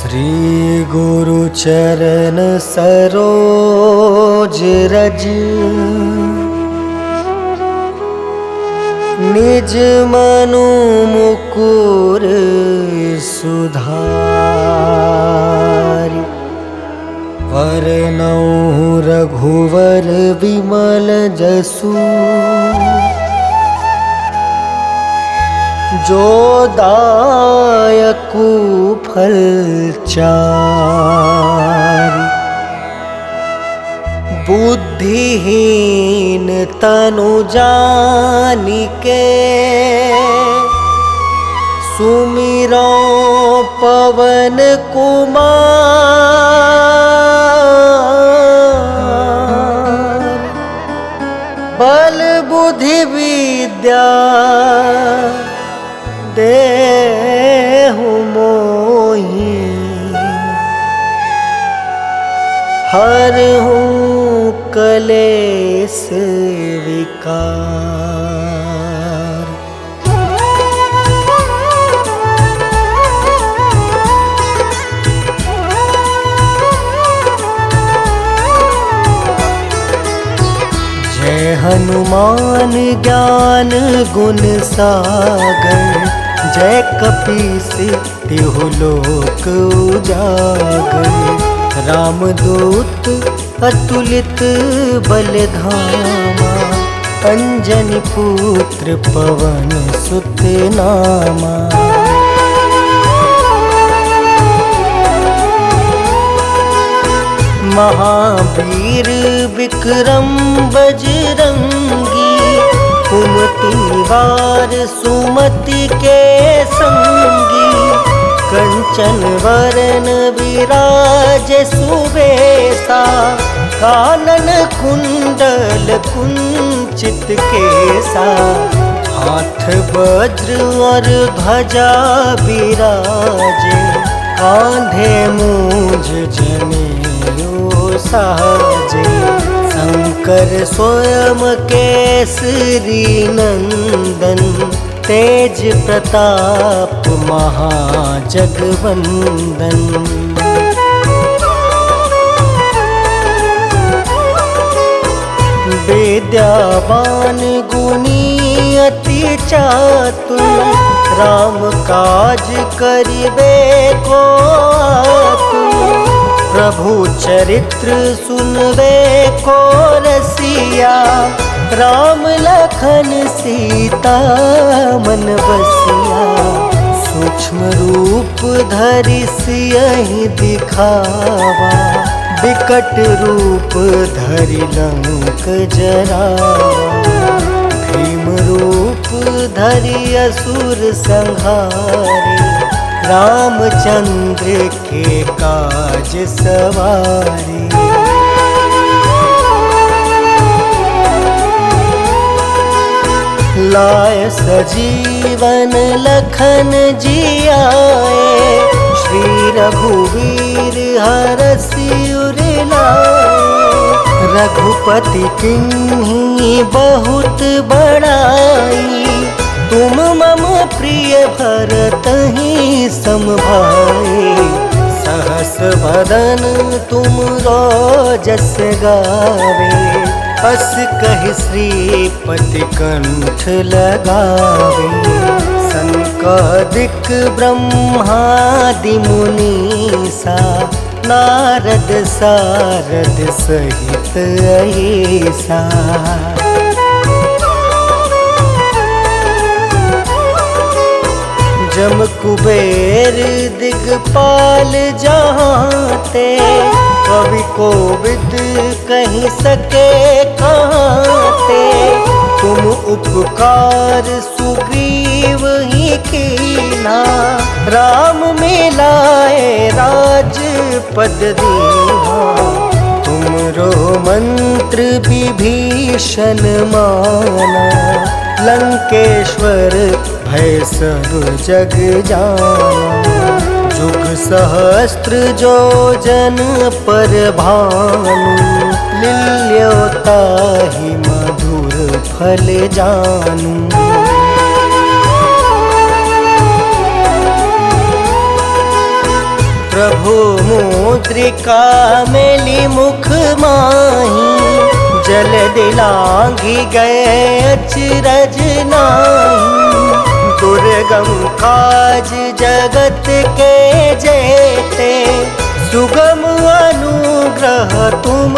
श्री गुरु चरण सरोज रज निज मनु मुकुर सुधारि वरनउँ रघुवर विमल जसु जो दायकु फल चारि बुद्धिहीन तनु जानिके सुमिरो पवन कुमार बल बुद्धि विद्या देहु मोहि हरहु कलेस विकार। जय हनुमान ज्ञान गुण सागर जय कपीस तिहु लोक उजागर। रामदूत अतुलित बलधामा अंजनी पुत्र पवन सुत नामा। महावीर विक्रम बजरंगी कुमति निवार सुमति के संगी। कंचन वरन विराज सुबेसा कानन कुंडल कुंचित केसा। हाथ वज्र और ध्वजा विराजे कांधे मूंज जनेऊ साजे। शंकर स्वयं केसरी नंदन तेज प्रताप महाजगवंदन। विद्यावान गुणी अति चातुर राम काज करिबे को आतुर। प्रभु चरित्र सुनबे को रसिया राम लखन सीता मन बसिया। सूक्ष्म रूप धरि सियहि दिखावा विकट रूप धरि लंक जरावा। भीम रूप धरि असुर संहारे रामचंद्र के काज सवारे। लाय सजीवन लखन जियाए श्री रघुवीर हरषि उर लाए। रघुपति किन्ही बहुत बड़ाई तुम मम प्रिय भरतहि सम भाई। सहस वदन तुम जस गावे अस कहि श्रीपति कंठ लगावे। सनकादिक ब्रह्मादि मुनीसा नारद सारद सहित अहिसा। जम कुबेर दिगपाल जहाँते कवि कोविद कहीं सके कहाँते। तुम उपकार सुग्रीव ही कीना राम मिलाए राजपद दीना। तुमरो मंत्र विभीषण माना लंकेश्वर भय सब जग जाना। जुग सहस्त्र जो जन पर भानु लील्योताहि मधुर फल जानू। प्रभु मुद्रिका मेली मुख माही, जल दिलांघि गए अचरज नाही। दुर्गम काज जगत के जेते, सुगम अनुग्रह तुम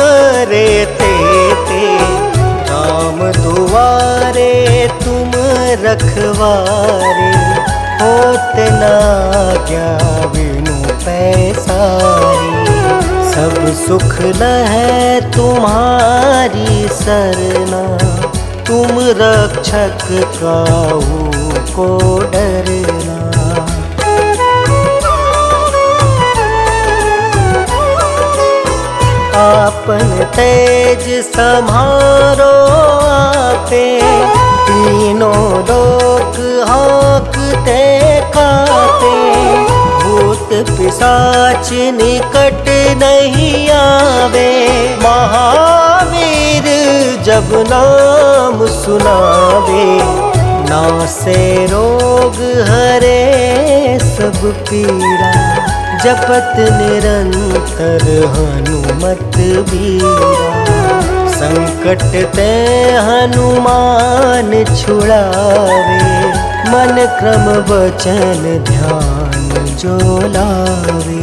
रे तेते। राम दुआरे तुम रखवारे, होत न आज्ञा बिनु पैसारी। सब सुख लहै तुम्हारी सरना, तुम रक्षक काहू को डरना। आपन तेज सम्हारो आपे, तीनों लोक हाँकते कापे। भूत पिशाच निकट नहीं आवे, महावीर जब नाम सुनावे। नासे रोग हरे सब पीड़ा, जपत निरंतर हनुमत बीरा। संकट ते हनुमान छुड़ावे, मन क्रम वचन ध्यान जो लावे।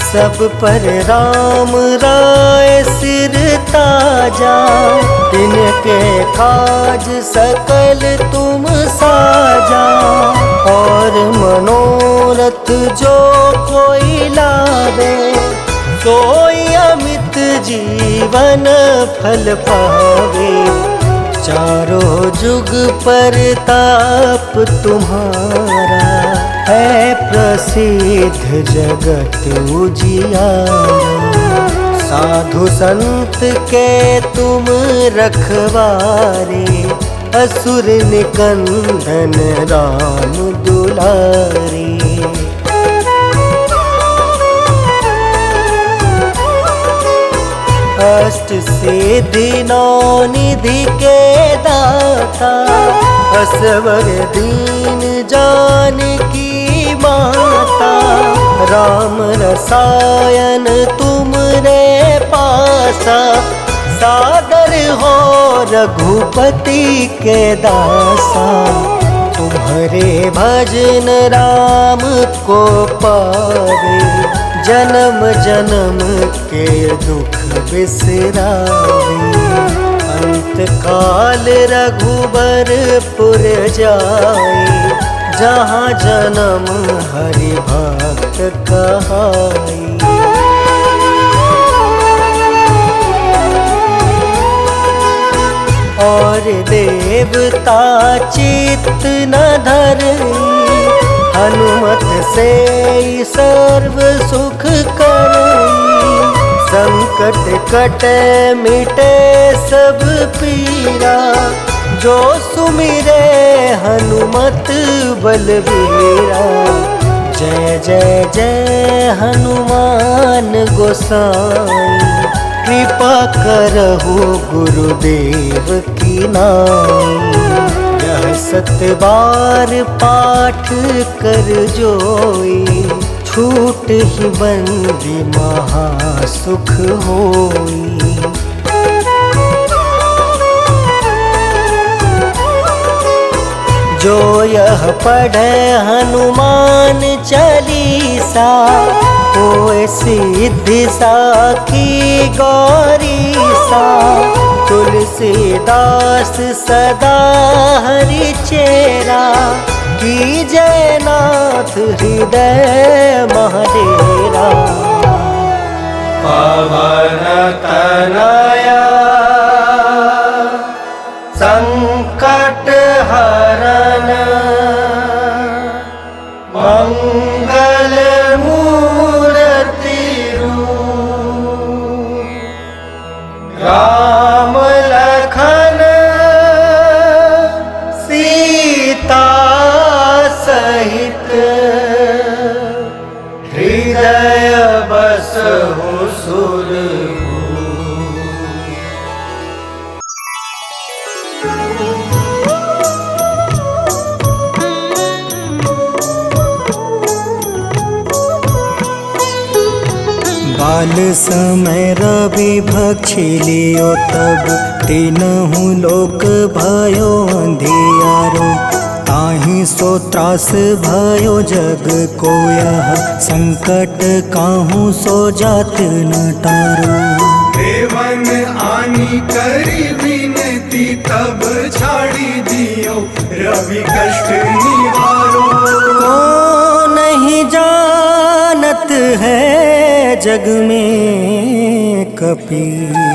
सब पर राम राय सिर ताजा, तिनके काज सकल तुम साजा। और मनोरथ जो कोई लावे, सोई अमित जीवन फल पावे। चारों जुग परताप तुम्हारा, है प्रसिद्ध जगत उजियारा। साधु संत के तुम रखवारे, असुर निकंदन राम दुलारे। अष्ट सिद्धि नौ निधि के दाता, असवर दीन जानकी माता। राम रसायन तुम रे पासा, सादर हो रघुपति के दासा। तुम्हारे भजन राम को पावे, जन्म जन्म के दुख बिसरावे। अंत काल रघुबरपुर जाई, जहाँ जन्म हरि भक्त कहाई। और देवता चित्त न धरई, हनुमत से सर्व सुख करई। संकट कटे मिटे सब पीरा, जो सुमिरे हनुमत बलबीरा। जय जय जय हनुमान गोसाई, कृपा करहु गुरुदेव की नाई। यह 7 बार पाठ कर जोई, छूट ही बंदी महासुख होई। जो यह पढ़े हनुमान चालीसा, होए सिद्धि साखी गौरीसा। तुलसीदास सदा हरि चेरा, कीजय नाथ हृदय महडेरा। पवन तनया संकट हरन, मंगल मूर्ति रूप। राम लखन सीता सहित, हृदय बसहु सुरभूप। काल समय रवि भक्षी लियो तब तीनहु लोक भयो अंधियारो। ताहि सो त्रास भयो जग को यह संकट काहू सो जात न टारो। देवन आनी करी विनती तब छाड़ी दियो रवि कष्ट निवारो। को नहीं जानत है जग में कपि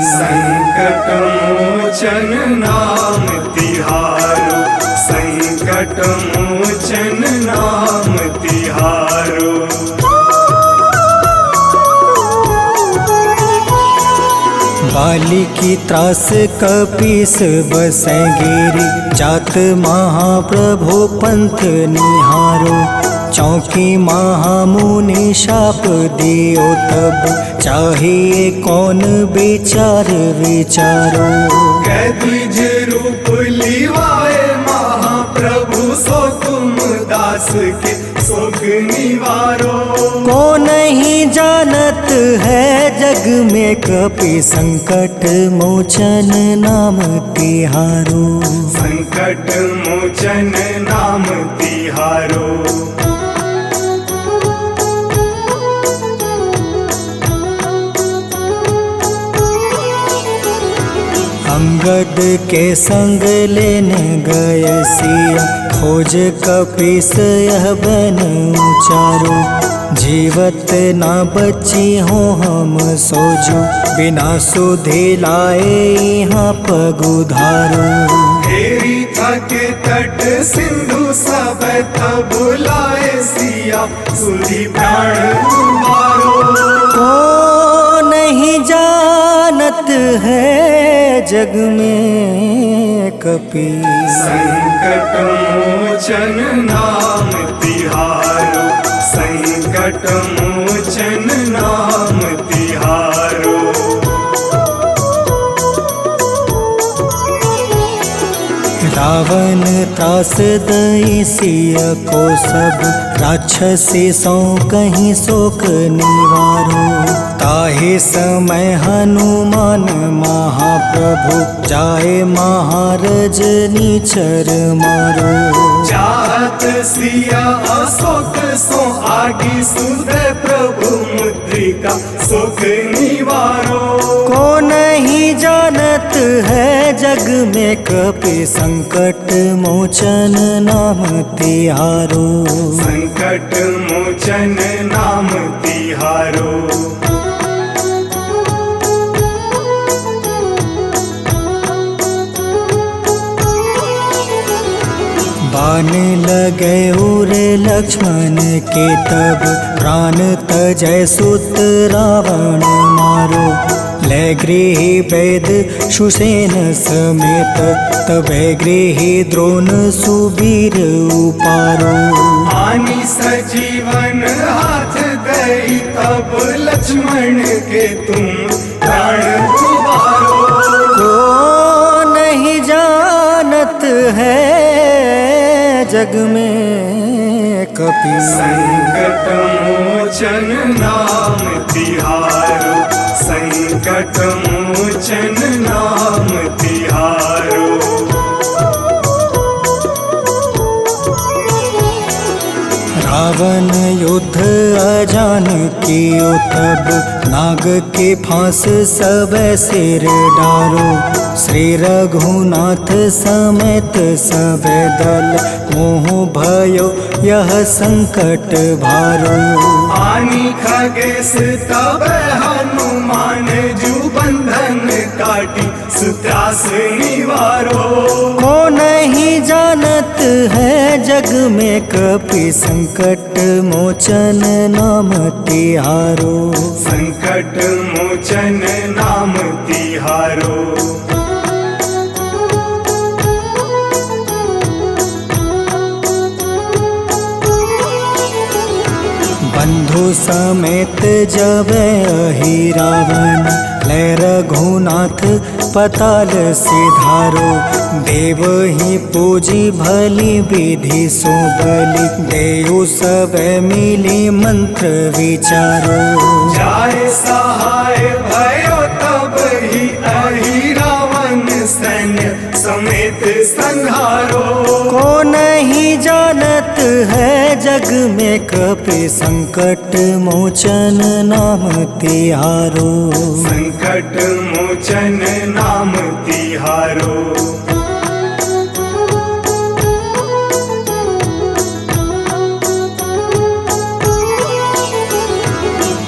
संकट मोचन नाम तिहारो। संकट मोचन नाम तिहारो। बाली की त्रास कपीस बसै गिरी जात महाप्रभु पंथ निहारो। चौकी महामुनि शाप दियो तब चाहिए कौन विचार विचारो। कैद्विज रूप लिवाए महाप्रभु सो तुम दास के सुख निवारो। को नहीं जानत है जग में कपि संकट मोचन नाम तिहारो। संकट मोचन नाम तिहारो। अंगद के संग लेने गए सिया खोज कपीस यह बन उचारो। जीवत ना बची हो हम सोजो बिना सुधि लाए यहाँ पगुधारो। घेरी थके तट सिंधु सब तब बुलाए सिया सुधि प्राण तुम्हारो। को नहीं जानत है जग में कपि संकट मोचन नाम तिहारो। संकट मोचन नाम तिहारो। रावण त्रास दई सिया को सब राक्षसी सो कहीं शोक निवारो। ताहि समय हनुमान महाप्रभु जाए महारज नीचर मारो। चाहत सिया अशोक सो आगी सुधे प्रभु मुद्रिका सुख निवारो। को नहीं जानत है जग में कपि संकट मोचन नाम तिहारो। संकट मोचन नाम तिहारो। बाण लगे उरे लक्ष्मण के तब प्राण तजय सुत रावण मारो। ले गृही वैद सुसेन समेत तबे गृही द्रोण सुबीर उपारो। आनी सजीवन हाथ गई तब लक्ष्मण के तुम प्राण उबारो। को नहीं जानत है जग में कपि संकट मोचन नाम तिहारो। संकट मोचन नाम तिहारो। रावण युद्ध अजान कियो तब नाग के फांस सब सिर डारो। श्री रघुनाथ समेत सब दल मोह भयो यह संकट भारो। आनी खगेश तब हनुमान जू बंधन काटी सुत्रास निवारो। को नहीं जानत है जग में कपि संकट मोचन नाम तिहारो। संकट मोचन नाम तिहारो। बंधु समेत जब अहि रावण ले रघुनाथ पताल सिधारो। देव ही पूजी भली विधि सुबली, देव सब मिली मंत्र विचारो। जाय सहाय भयो तब ही अहि रावण सैन्य समेत संहारो। को नहीं जानत है जग में कपि संकट मोचन नाम तिहारो। संकट मोचन नाम तिहारो।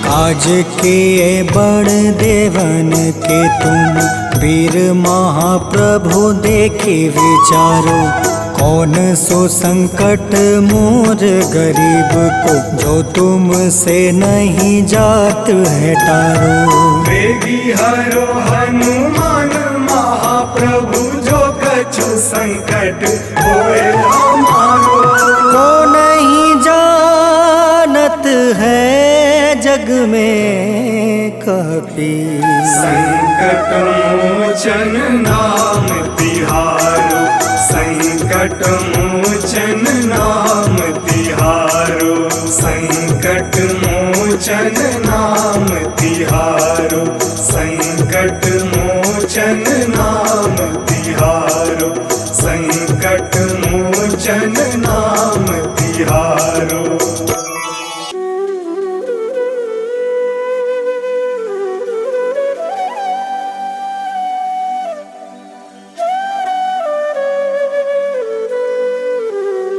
काज किए बड़ देवन के तुम, वीर महाप्रभु देखी विचारो। कौन सो संकट मोर गरीब को, जो तुमसे नहीं जात है टारो। वेगी हरो हनुमान महाप्रभु, जो कछु संकट होए हमारो। को नहीं जानत है जग में कपि, संकट मोचन नाम तिहारो। संकट मोचन नाम तिहारो। संकट मोचन नाम तिहारो। संकट मोचन नाम तिहारो। संकट मोचन नाम तिहारो।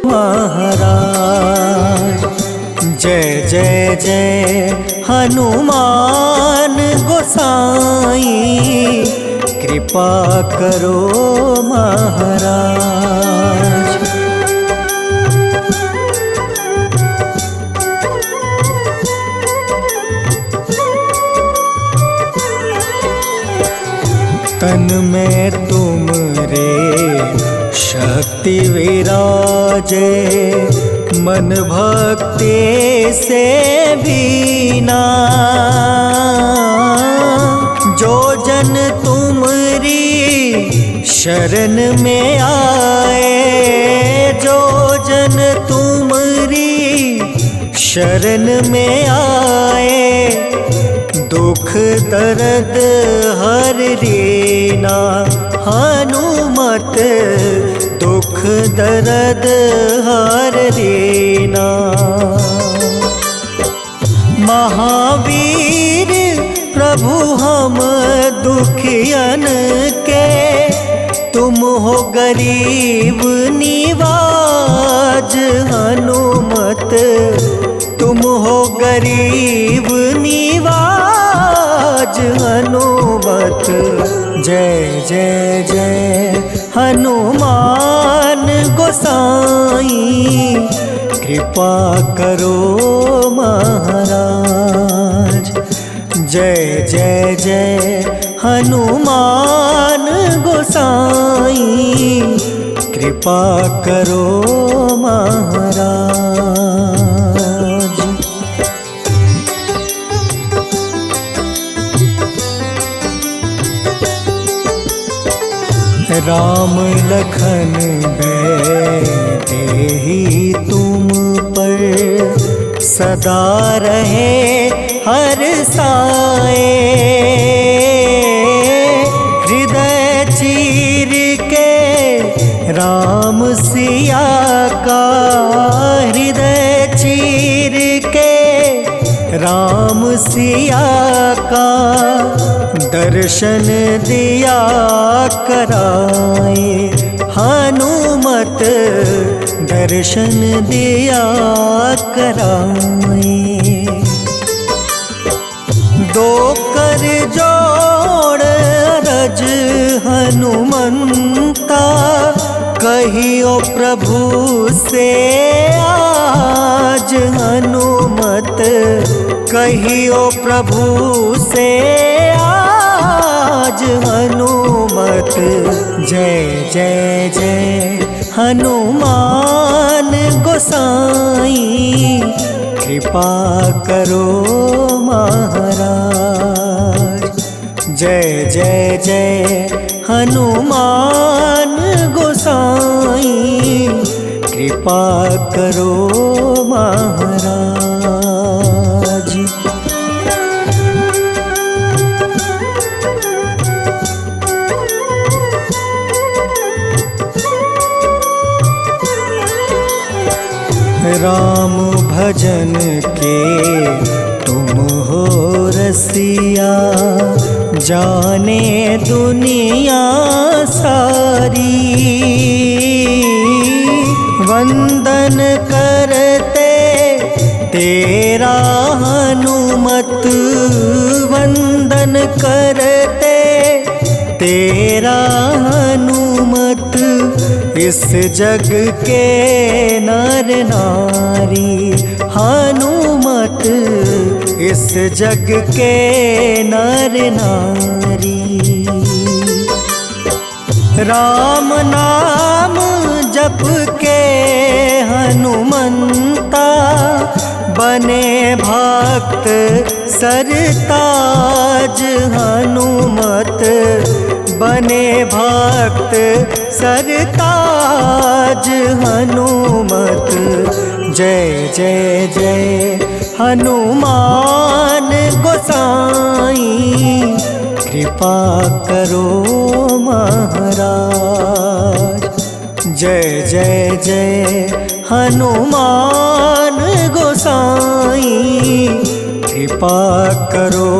महाराज जय जय जय हनुमान गोसाई, कृपा करो महाराज। तन में तुम रे शक्ति विराजे, मन भक्ति से बीना। जो जन तुमरी शरण में आए, जो जन तुमरी शरण में आए, दुख दर्द हर रीना। हनुमत दुख दर्द हर रीना। महावीर प्रभु हम दुखियन के, तुम हो गरीब निवाज। हनुमत तुम हो गरीब निवाज। हनुमत जय जय जय हनुमान गोसाई, कृपा करो महाराज। जय जय जय हनुमान गोसाई, कृपा करो महाराज। राम लखन देहि तुम पर, सदा रहे हर साए। हृदय चीर के राम सिया का, हृदय चीर के राम सिया का, दर्शन दिया कराए। हनुमत दर्शन दिया कराए। दो कर जोड़ रज हनुमंता, कहियो प्रभु से आज। हनुमत कहियो प्रभु से आज। हनुमत जय जय जय हनुमान गोसाई, कृपा करो महाराज। जय जय जय हनुमान गोसाई, कृपा करो महाराज। राम भजन के तुम हो रसिया, जाने दुनिया सारी। वंदन करते तेरा हनुमत, वंदन करते तेरा हनुमत। इस जग के नर नारी हनुमत, इस जग के नर नारी। राम नाम जप के हनुमंता, बने भक्त सरताज हनुमत, बने भक्त सरताज हनुमत। जय जय जय हनुमान गोसाई, कृपा करो महाराज। जय जय जय हनुमान गोसाई, कृपा करो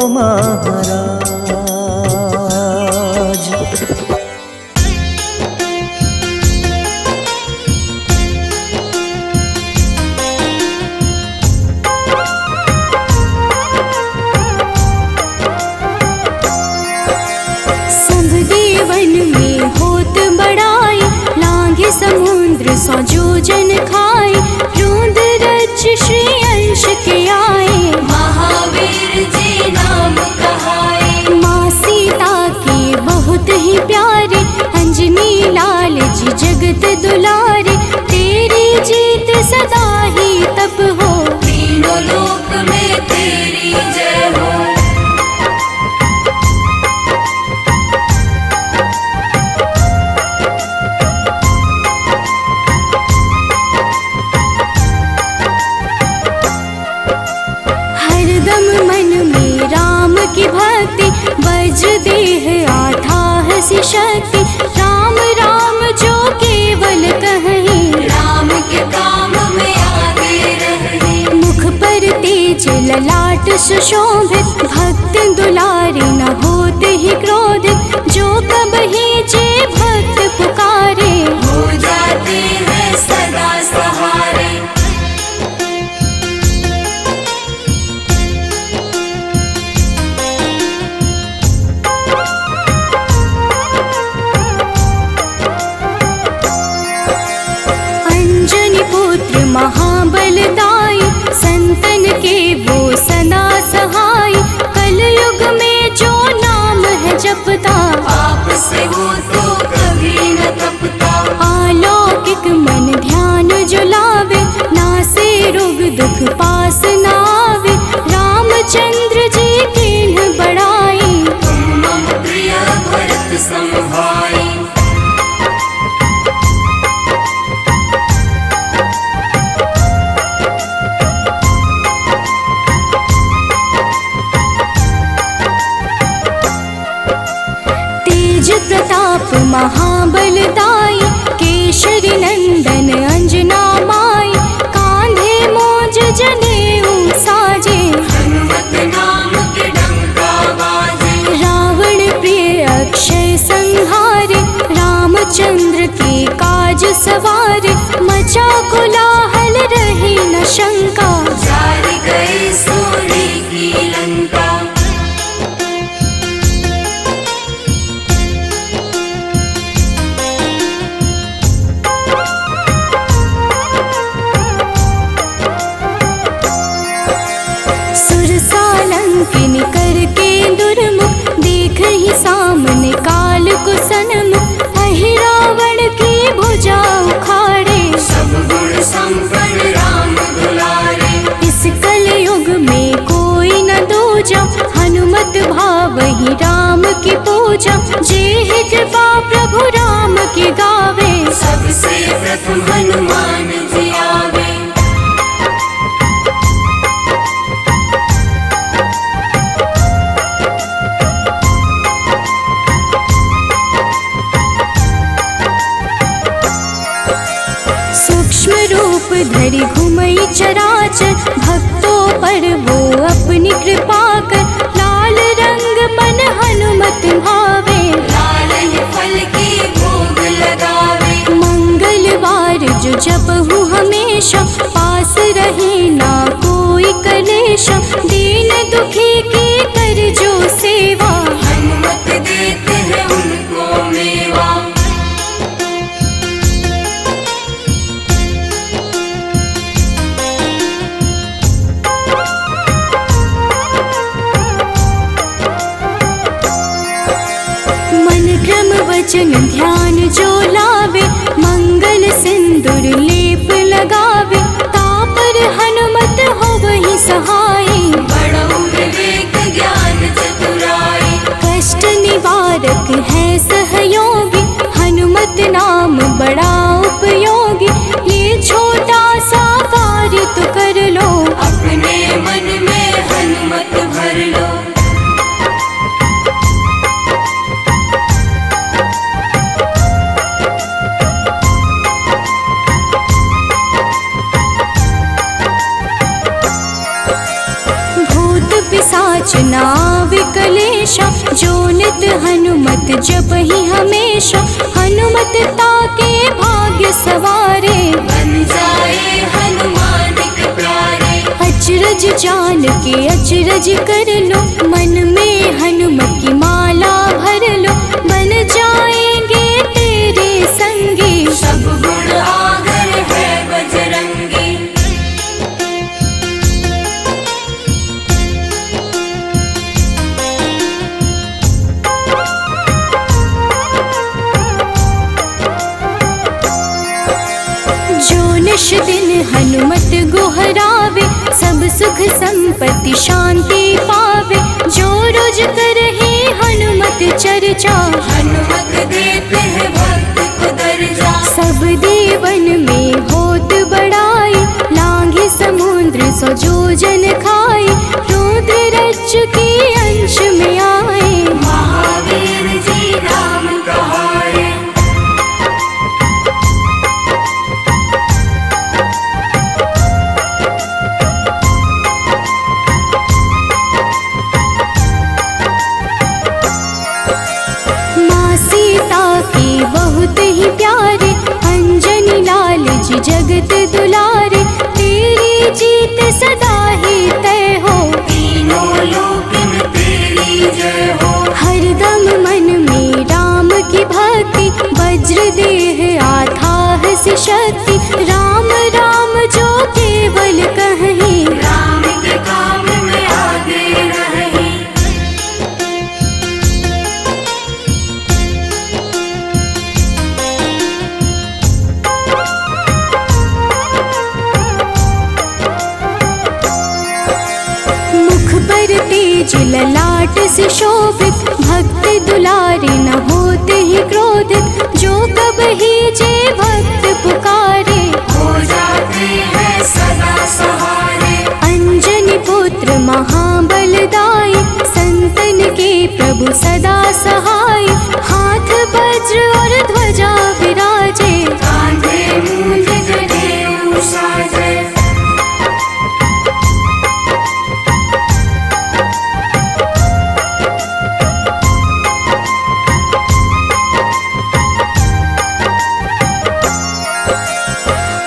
महाराज। समुद्र सौ जोजन खाए, रूंद रज श्री अंश के आए। महावीर जी नाम कहाए, माँ सीता के बहुत ही प्यारे, अंजनी लाल जी जगत दुलारे। तेरी जीत सदा ही तब हो, तीनों लोक में तेरी जय हो। की भक्ति बज देह आठाह सी शक्ति। राम राम जो केवल कहें, राम के काम में आगे रहे। मुख पर तेज ललाट सुशोभित, भक्त दुलारे न होते ही क्रोधित। जो कबहि जे भक्त पुकारे, हो जाते हैं सदा सहारे। महाबलदाई, संतन के वो सदा सहाय। कलयुग में जो नाम है जपता, आपसे वो तो कभी न तपता। अलौकिक मन ध्यान जो लावे, नासे रोग दुख पास न आवे। रामचंद्र जी किन्ह बड़ाई, तुम मम प्रिय भरत सम भाई। प्रताप महाबलदाई, केशरी नंदन अंजना माई। कांधे मोज जनेऊ साजे, हनुमत नाम के डंका बाजे। रावण प्रिय अक्षय संहारे, रामचंद्र के काज सवारे। मचा कोलाहल रही न शंका, जारी गई सूरी की लंका। धरि घुमई चराचर, भक्तों पर वो अपनी कृपा कर। लाल रंग मन हनुमत भावे, लाल ही फल की भोग लगावे। मंगलवार जो जपहु हमेशा, पास रहे ना कोई कलेशा। दीन दुखी की कर जो सेवा, हनुमत देते हैं उनको मेवा। मन क्रम वचन ध्यान जो लावे, मंगल सिंदूर लेप लगावे। तापर हनुमत हो वही सहाय, बड़ो विवेक ज्ञान चतुराई। कष्ट निवारक है सहयोगी, हनुमत नाम बड़ा उपयोगी। ये छोटा सा कार्य तो कर लो, अपने मन में हनुमत भर लो। भूत पिशाच नाव कलेशा, जो नित हनुमत जपहि हमेशा। हनुमत ताके भाग्य सवारे, बन जाए हनुमान के प्यारे। अचरज जान के अचरज कर लो, मन में हनुमत की माला भर लो। बन जाएंगे तेरे संगी, सब गुण आगर है बजरंगी। जो निश दिन हनुमत गोहरावे, सब सुख संपत्ति शांति पावे। जो रोज करहे हनुमत चर्चा, हनुमत देते हैं भक्त को दर्जा। सब देवन में होत बड़ाई, लांघे समुद्र सो जो जन खाए। रुद्र रज के अंश में आए, महावीर जी नाम कहाए। माँ सीता के बहुत ही प्यारे, अंजनी लाल जी जगत दुलारे। तेरी जीत सदा ही तय हो, तीनों लोक में तेरी जय हो। हरदम मन में राम की भक्ति, वज्र देह आधार से शक्ति। राम राम जो केवल कहीं, राम के काम में आगे रहे। मुख पर तेज ललाट से शोभित, भक्त दुलारे न होते ही क्रोधित। जो कब ही जे भक्त पुकारे, हो जाते हैं सदा सहारे। अंजनी पुत्र महाबलदाई, संतन के प्रभु सदा सहाय। हाथ वज्र और ध्वजा विराजे, कांधे मूंज जनेऊ साजे।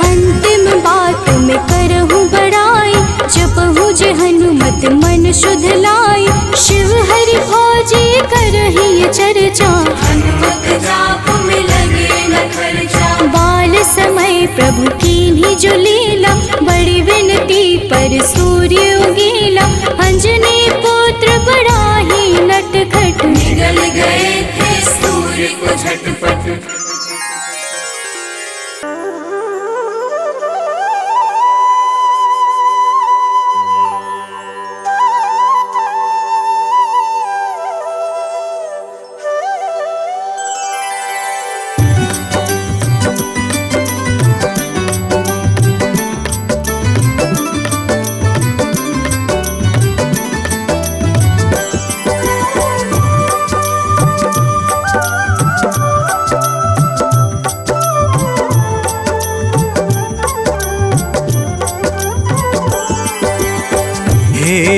अंतिम बात में करहूँ बड़ाई, जपहु जे हनुमत मन शुद्ध लाई। शिव हरि फौजी करहि ये चर्चा, हनुमत जाप में लगे न खर्चा। बाल समय प्रभु कीन्ही जो लीला, बड़ी विनती पर सूर्य उगीला। अंजनी पुत्र बड़ा ही नटखट, निगल गए थे सूर्य को झटपट।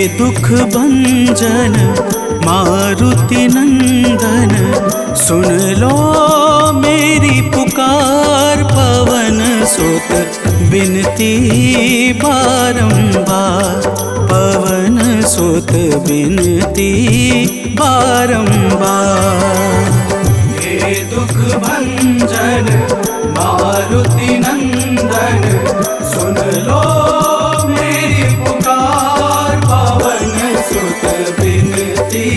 दुख भंजन मारुति नंदन, सुन लो मेरी पुकार। पवन सुत बिनती बारंबार, पवन सुत बिनती बारंबार। हे दुख भंजन मारुति नंदन, सुन लो मेरी पुकार। पवन सुत बिनती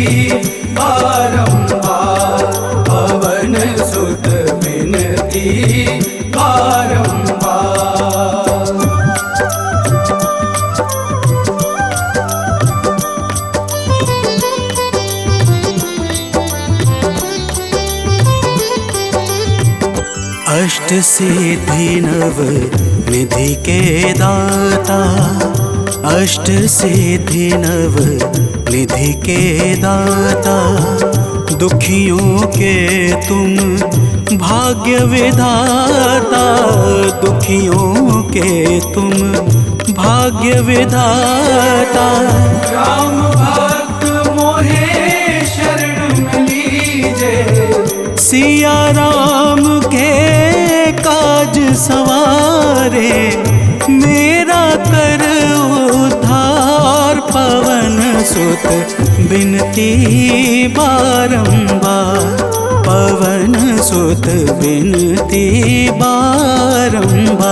बारंबार, पवन सुत बिनती बारंबार। अष्ट सिद्धि नव निधि के दाता, अष्ट सिद्धि नव निधि के दाता। दुखियों के तुम भाग्य विधाता, दुखियों के तुम भाग्य विधाता। राम भक्त मोहे शरण में लीजे, सिया राम के काज सवारे। मेरा कर उद्धार, पवन सुत बिनती बारंबार, पवन सुत बिनती बारंबार।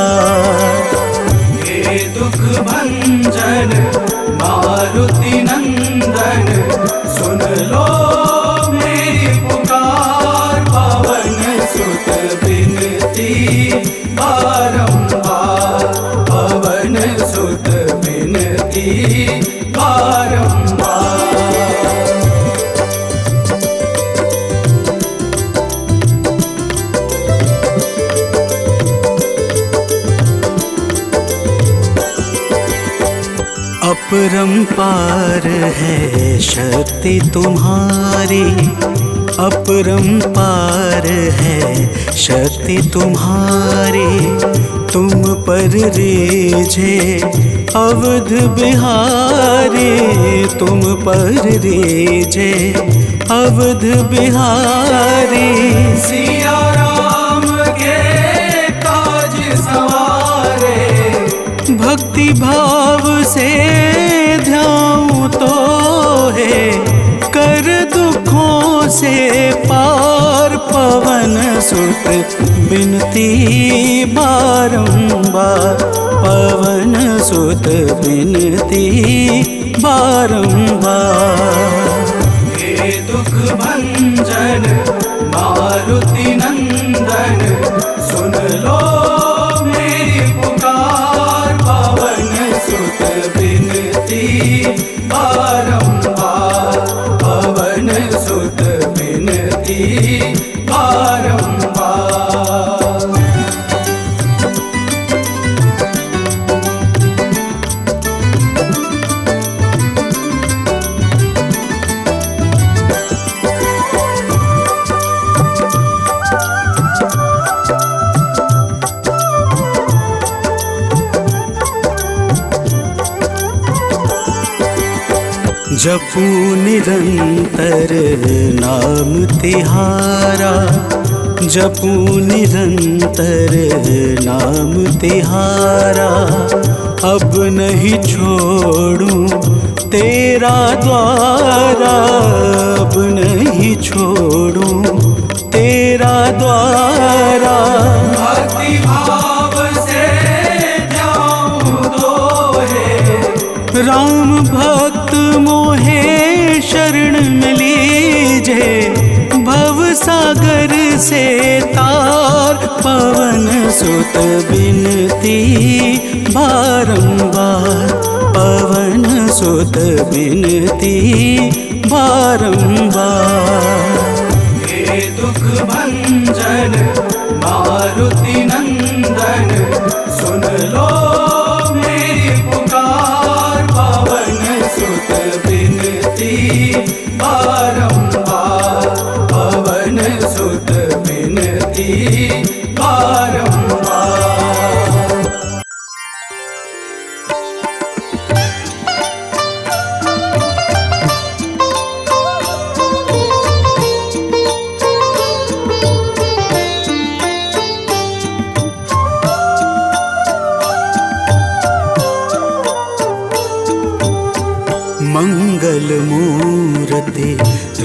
हे दुख भंजन मारुति नंदन, सुन लो मेरी पुकार। पवन सुत बिनती बारंबार, पवन सुत बिनती बारंबार। अपरंपार है शक्ति तुम्हारी, अपरंपार है शक्ति तुम्हारी। तुम पर रीझे अवध बिहारी, तुम पर रीझे अवध बिहारी। सिया राम के काज सवारे, भक्ति भाव से ध्याऊं तो है, कर दुखों से पार। पवन सुत बिनती बारंबार, पवन सुत बिनती बारंबार। हे दुख भंजन मारुति नंदन, सुन लो मेरी पुकार। पवन सुत बिनती बारंबार, पवन सुत बिनती बारंबार। जपू निरंतर नाम तिहारा, जपू निरंतर नाम तिहारा। अब नहीं छोड़ूं तेरा द्वारा, अब नहीं छोड़ूं तेरा द्वारा। भक्ति भाव से जाऊं तो है, राम भक्त मोहे शरण में लीजे। भव सागर से तार, पवन सुत बिनती बारंबार, पवन सुत बिनती बारंबार। हे दुख भंजन मारुति नंदन, सुन लो मेरी पुकार। पवन सुत बिनती बारंबार, पवन सुत बिनती बारंबार।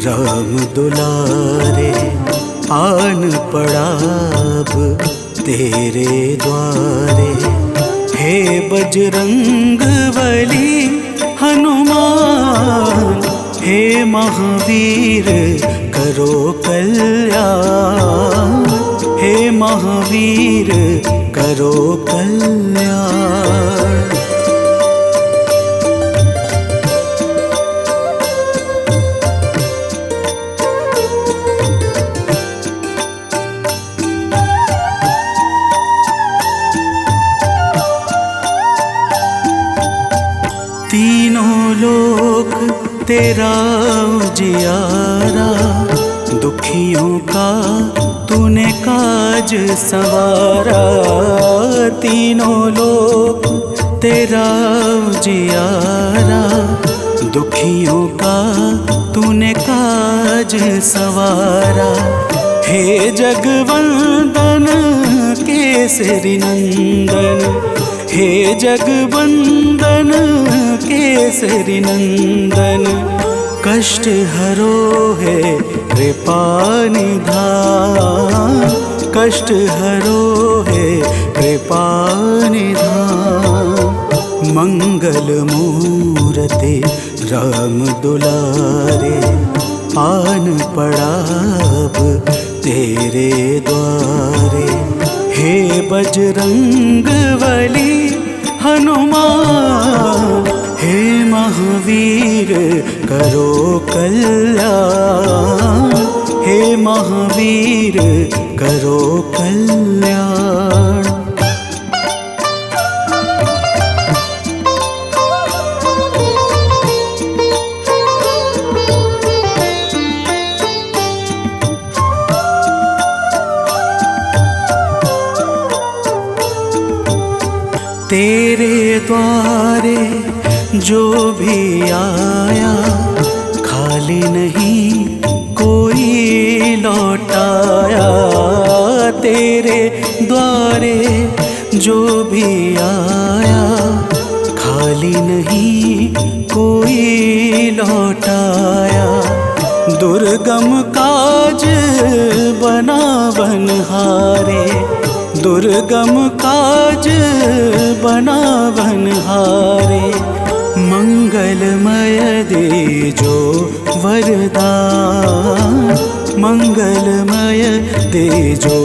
राम दुलारे आन पड़ा अब तेरे द्वारे। हे बजरंग बली हनुमान, हे महावीर करो कल्याण, हे महावीर करो कल्याण। तीनों लोक तेरा उजियारा, दुखियों का तूने काज सवारा। तीनों लोक तेरा उजियारा, दुखियों का तूने काज सवारा। हे जगवंदन केसरी नंदन, हे जगवंदन केसरी नंदन। कष्ट हरो है कृपा निधान, कष्ट हरो है कृपा निधान। मंगल मूर्ति राम दुलारे आन पड़ा अब तेरे द्वारे। हे बजरंग बली हनुमान, हे महावीर करो कल्याण, हे महावीर करो कल्याण। तेरे द्वारे जो भी आया, खाली नहीं कोई लौटाया। तेरे द्वारे जो भी आया, खाली नहीं कोई लौटाया। दुर्गम काज बना बनहारे, दुर्गम काज बना बनहारे। मंगलमय दे जो वरदान, मंगलमय दे जो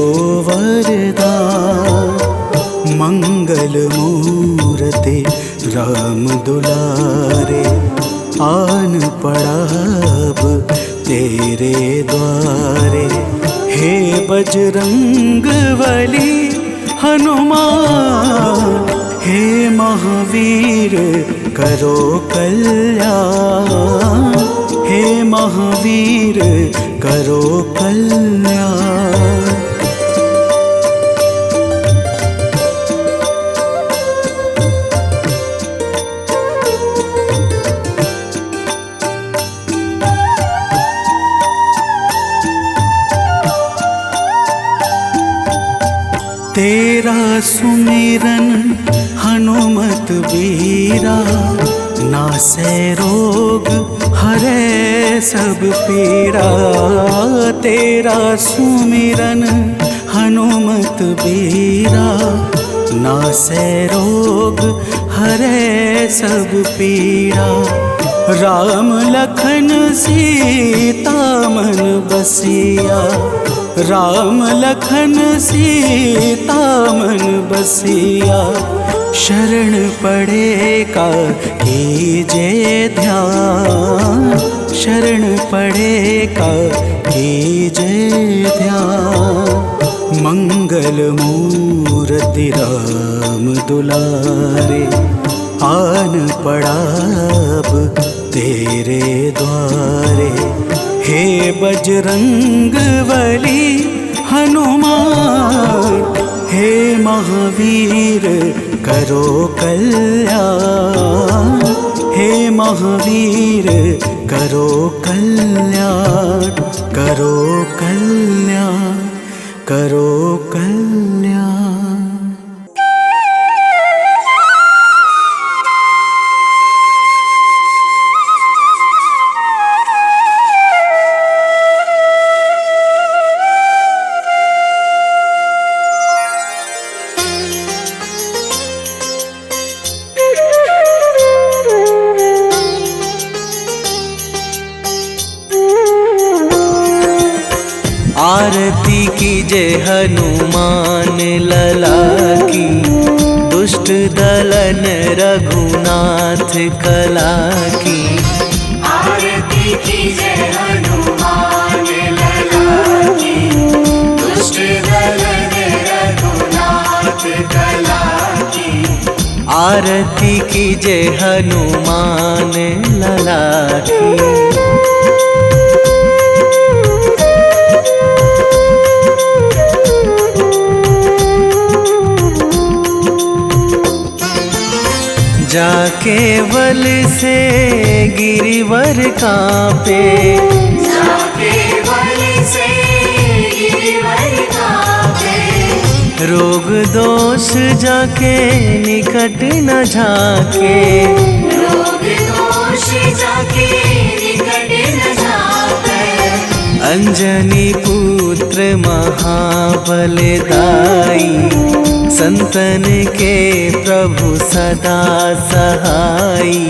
वरदान। मंगल मूर्ति राम दुलारे आन पड़ा अब तेरे द्वारे। हे बजरंग बली हनुमान, हे महावीर करो कल्याण, हे महावीर करो कल्याण। तेरा सुमिरन हनुमत बीरा, नासै रोग हरै सब पीड़ा। तेरा सुमिरन हनुमत बीरा, नासै रोग हरै सब पीड़ा। राम लखन सीता मन बसिया, राम लखन सीता मन बसिया। शरण पड़े का कीजे ध्यान, शरण पड़े का कीजे ध्यान। मंगल मूर्ति राम दुलारे आन पड़ा अब तेरे द्वारे। हे बजरंग बली हनुमान, हे महावीर करो कल्याण, हे महावीर करो कल्याण, करो कल्याण, करो कल्याण। कीजे हनुमान लला की, दुष्ट दलन रघुनाथ कला की। आरती कीजय हनुमान लला की, दुष्ट दलन रघुनाथ कला की। आरती कीजे हनुमान लला की। जाके बल से गिरिवर कांपे, जाके बल से गिरिवर कांपे। रोग दोष जाके निकट न झाके, रोग दोष जाके निकट न जाके। अंजनी पुत्र महाबलदाई, संतन के प्रभु सदा सहाई।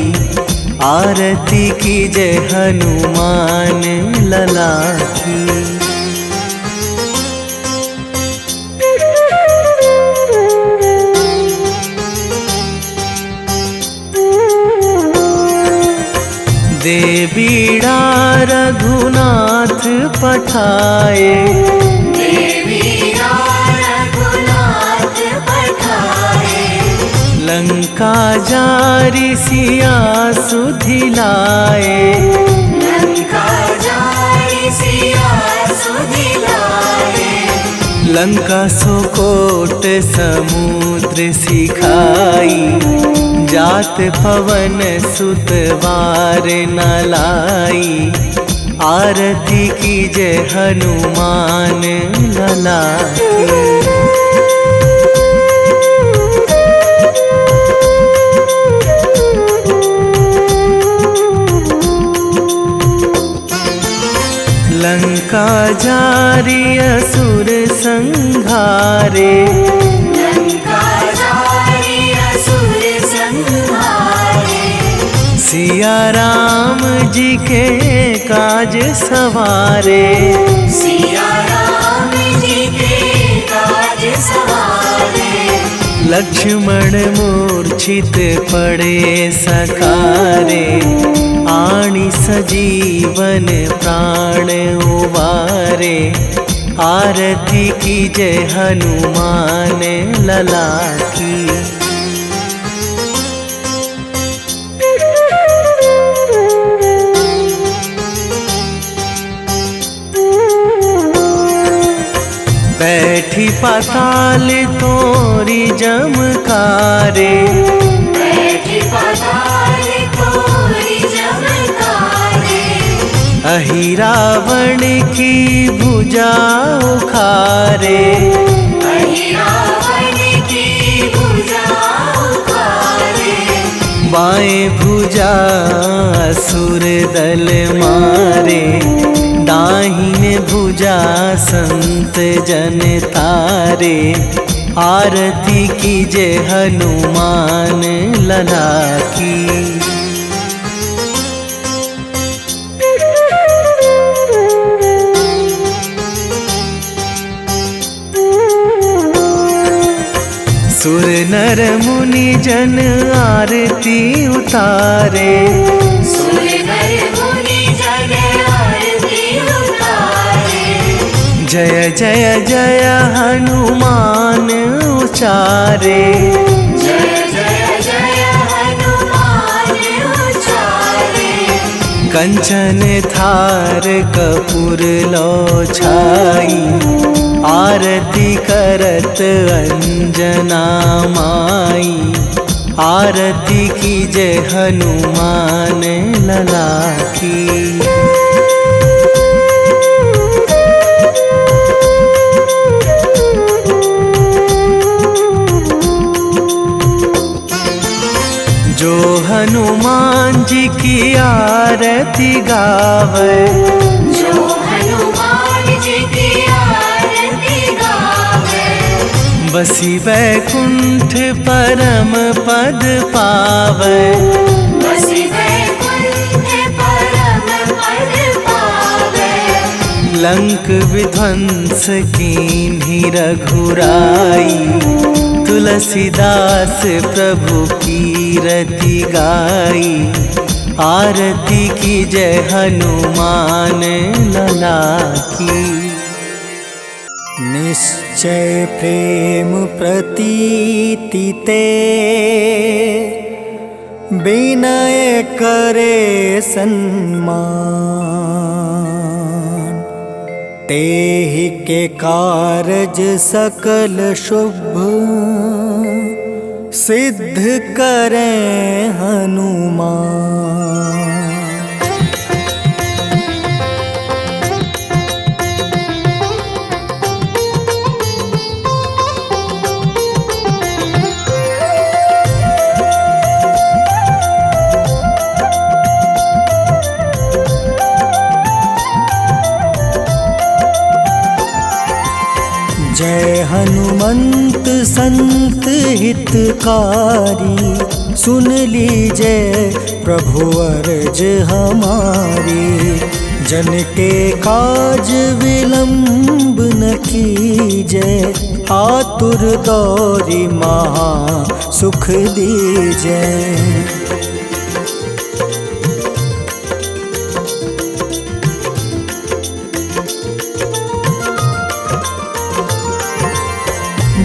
आरती कीजे हनुमान लला की। दे बीड़ा रघुनाथ पठाए, लंका जारी सिया सुधिलाए। लंका जारी सिया सुधिलाए। लंका सुकोट समुद्र सिखाई, जात पवन सुत वार न लाई। आरती कीजे हनुमान लला की। लंका जारी असुर संहारे, लंका जारी असुर संहारे। सिया राम जी के काज सवारे, सिया राम जी के काज सवारे। लक्ष्मण मूर्छित पड़े सकारे, आणी सजीवन प्राण उबारे। आरती कीजे हनुमान लला की। बैठी पाताल तोरी जमकारे, बैठी पाताल तोरी जमकारे। अहि रावण की भुजा उखारे, अहि रावण की भुजा उखारे। बाएं भुजा असुर दल मारे, दाहिने भुजा संत जन तारे। आरती कीजे हनुमान लला की। सुर नर मुनि जन आरती उतारे, सुर नर मुनि जन आरती उतारे। जय जय जय हनुमान उचारे, जय जय जय हनुमान उचारे। कंचन थार कपूर लो छाई, आरती करत अंजना माई। आरती कीजे हनुमान लला की। जो हनुमान जी की आरती गावे, जो हनुमान जी की आरती गावे। बसी वैकुंठ परम पद पावे, बसी वैकुंठ परम पद पावे। लंक विध्वंस कीन्ही रघुराई, तुलसीदास प्रभु कीरति गाई। आरती की जय हनुमान लला की। निश्चय प्रेम प्रतीति ते, विनय करे सन्मान। तेहि के कारज सकल शुभ, सिद्ध करें हनुमान। जय हनुमंत संत हितकारी, सुन लीजय प्रभु अर्ज हमारी। जन के काज विलंब न कीजय, आतुर दौरी महा सुख दीजय।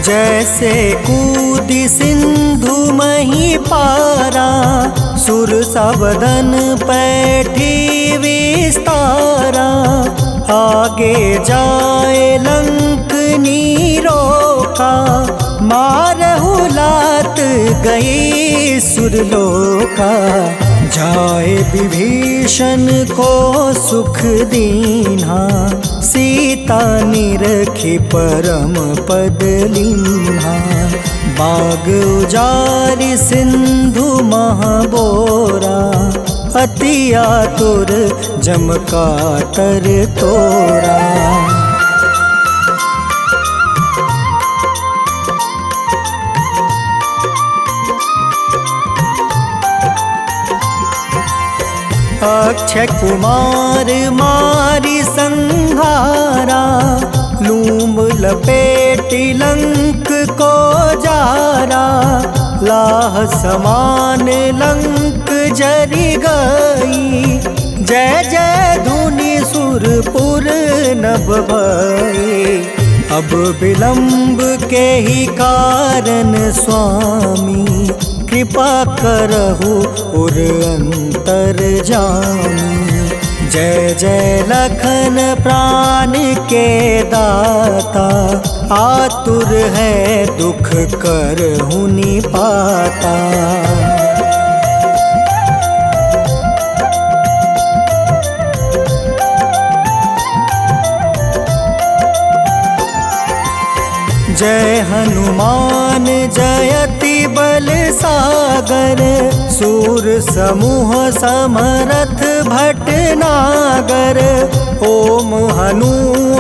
जैसे कूदी सिंधु मही पारा, सुरसा बदन पैठी विस्तारा। आगे जाए लंक नीरोका, मारहु लात गई सुरलोका। जाए विभीषण को सुख दीन्हा, सीता निरखी परम पद लीन्हा। बाग उजारि सिंधु महाबोरा, अति आतुर जम कातर तोरा। अक्षय कुमार मारी संहारा, लूम लपेटी लंक को जारा। लाह समान लंक जरि गई, जय जय धुनि सुरपुर नभ भई। अब विलंब के ही कारण स्वामी, कृपा करहु उर अंतर जामी। जय जय लखन प्राण के दाता, आतुर है दुख करहु निपाता। जय हनुमान जयति बल सागर, सूर समूह समरथ भटनागर। ओम हनु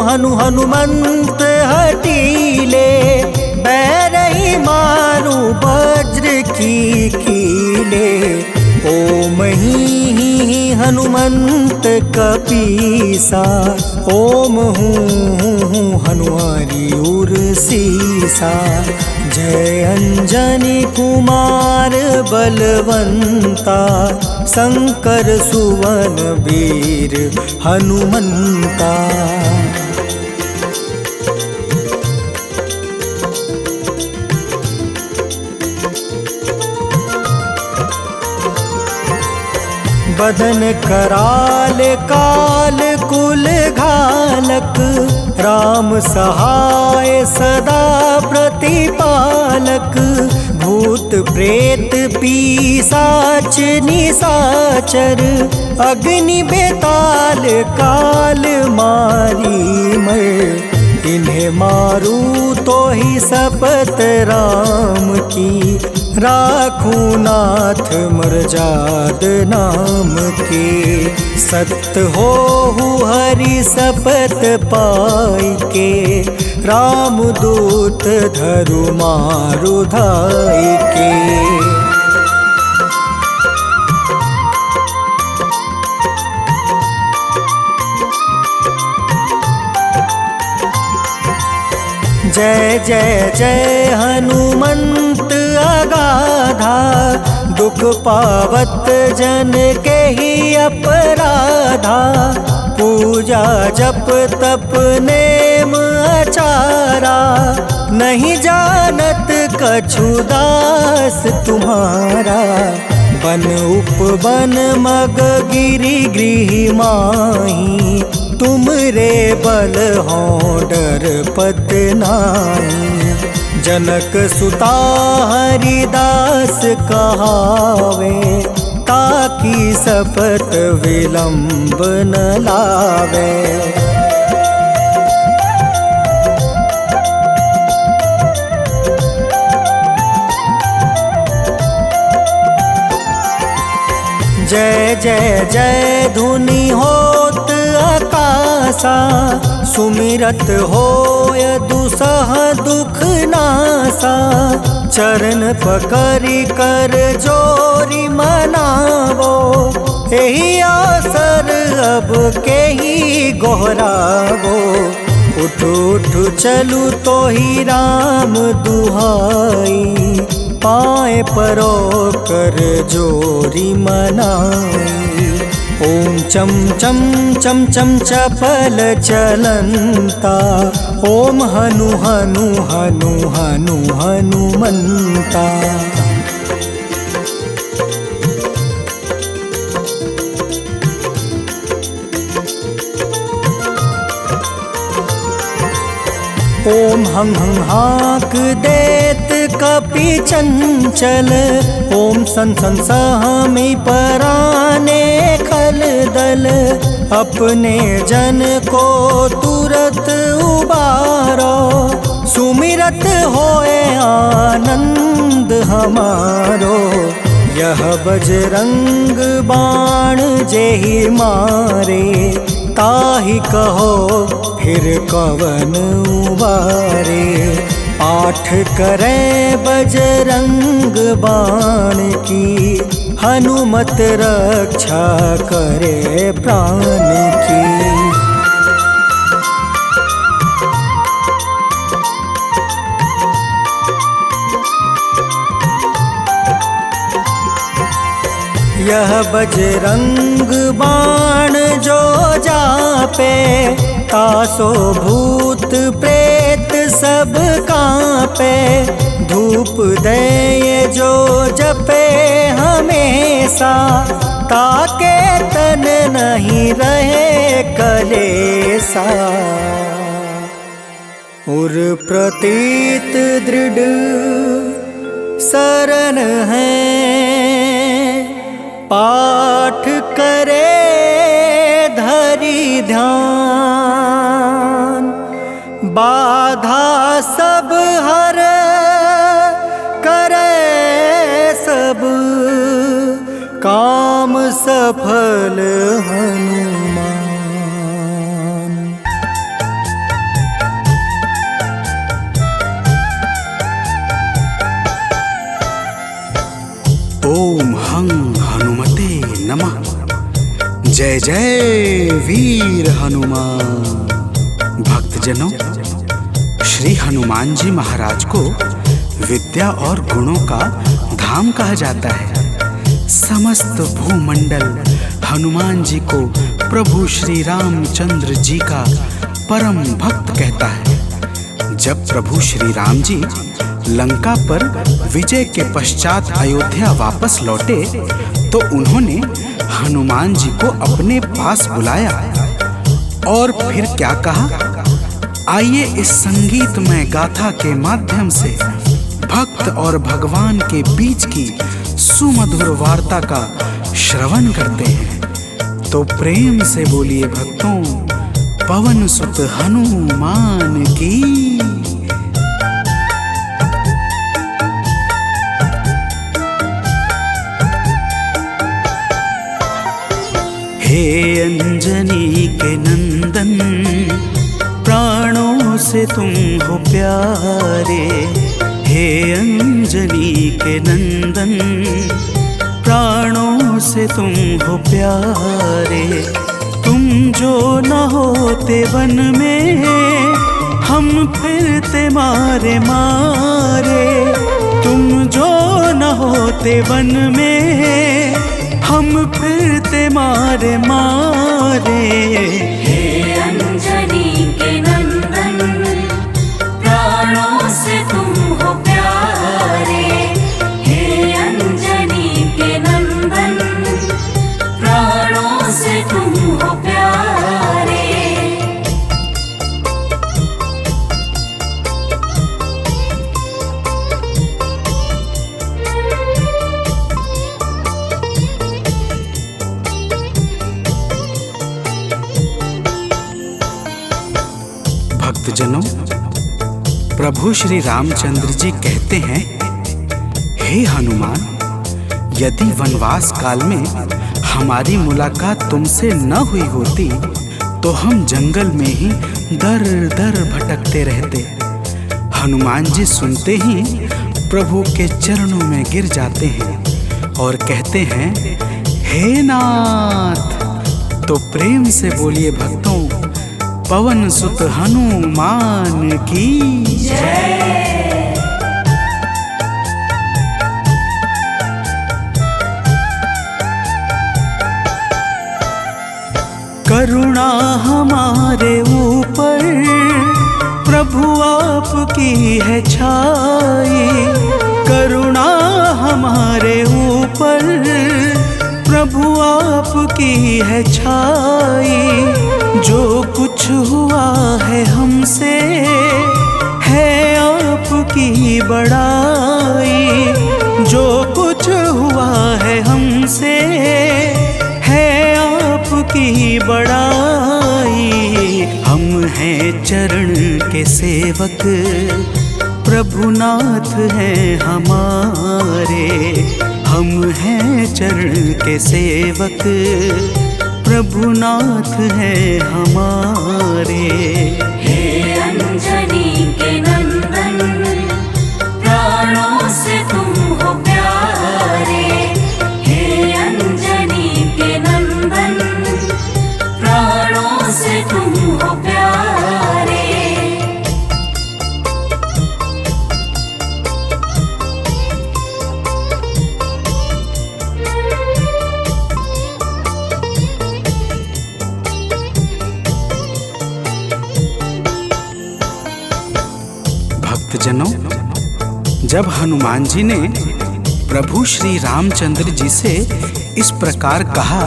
हनु हनुमंत हटीले, बैरही मारू वज्र की कीले। ओम ही हनुमंत कपीसा, ओम हूँ हनुमारी उर सीसा। जय अंजनी कुमार बलवंता, शंकर सुवन वीर हनुमंता। बदन कराल काल कुल घालक, राम सहाय सदा प्रतिपालक। भूत प्रेत पिशाच निशाचर, अग्नि बेताल काल मारी मर। इन्हें मारू तो ही शपथ राम की, राखूं नाथ मर्जाद नाम के। सत्य हो हरि शपथ पाई के, राम दूत धरु मारु धाई के। जय जय जय हनुमंत अगाधा, दुख पावत जन के ही अपराधा। पूजा जप तप नेम आचारा, नहीं जानत कछु दास तुम्हारा। बन उपवन मग गिरि गृह माही, तुम रे बल हो डर पत नाई। जनक सुता हरिदास कहावे, ताकि सपत विलंब न लावे। जय जय जय धुनि होत आकाशा, सुमिरत होय दुसह दुख नासा। चरण पकड़ि कर जोरी मनावो, एही आसर अब के ही गोहरावो। उठ उठ चलू तो ही राम दुहाई, पाए परो कर जोरी मनाई। ओम चम चम चम चम चपल चलंता, ओम हनु हनु हनु हनु हनुमंता। ओम हं हं हाक देत कपि चंचल, ओम सन सन सहमी पराने खल दल। अपने जन को तुरत उबारो, सुमिरत होए आनंद हमारो। यह बजरंग बाण जेहि मारे, ताहि कहो फिर कवन उबारे। पाठ करें बजरंग बाण की, हनुमत रक्षा करे प्राण की। यह बजरंग बाण जो जापे, तासो भूत प्रेत सब कांपे। धूप दे जो जपे हमेशा, ताके तन नहीं रहे कलेसा। उर प्रतीत दृढ़ शरण है, पाठ करे धरि ध्यान। बाधा सब हर करे सब, काम सफल हनुमान। ओम हं हनुमते नमः। जय जय वीर हनुमान। भक्तजनों, श्री हनुमान जी महाराज को विद्या और गुणों का धाम कहा जाता है। समस्त भूमंडल हनुमान जी को प्रभु श्री रामचंद्र जी का परम भक्त कहता है। जब प्रभु श्री राम जी लंका पर विजय के पश्चात अयोध्या वापस लौटे, तो उन्होंने हनुमान जी को अपने पास बुलाया और फिर क्या कहा, आइए इस संगीतमय गाथा के माध्यम से भक्त और भगवान के बीच की सुमधुर वार्ता का श्रवण करते हैं। तो प्रेम से बोलिए भक्तों, पवन सुत हनुमान की। हे अंजनी के नंदन, प्राणों से तुम हो प्यारे। हे अंजनी के नंदन, प्राणों से तुम हो प्यारे। तुम जो न होते वन में, हम फिरते मारे मारे, तुम जो न होते वन में, हम फिरते मारे मारे। हे अंजनी के नंदन, प्राणों से तुम हो प्यारे। हे अंजनी के नंदन, प्राणों से तुम हो प्यारे। भक्तजनों, प्रभु श्री रामचंद्र जी कहते हैं, हे हनुमान, यदि वनवास काल में हमारी मुलाकात तुमसे न हुई होती तो हम जंगल में ही दर दर भटकते रहते। हनुमान जी सुनते ही प्रभु के चरणों में गिर जाते हैं और कहते हैं, हे नाथ। तो प्रेम से बोलिए भक्तों, पवन सुत हनुमान की जय। करुणा हमारे ऊपर प्रभु आपकी है छाई, करुणा हमारे ऊपर प्रभु आपकी है छाई। जो कुछ हुआ है हमसे है आपकी बड़ाई, जो कुछ हुआ है हमसे है आपकी बड़ाई। हम हैं चरण के सेवक, प्रभुनाथ हैं हमारे। हम हैं चरण के सेवक, प्रभुनाथ हैं हमारे। हे अंजनी के नंदन, प्राणों से तुम हो प्यारे। हे अंजनी के नंदन, प्राणों से तुम हो प्यारे। भक्तजनों, जब हनुमान जी ने प्रभु श्री रामचंद्र जी से इस प्रकार कहा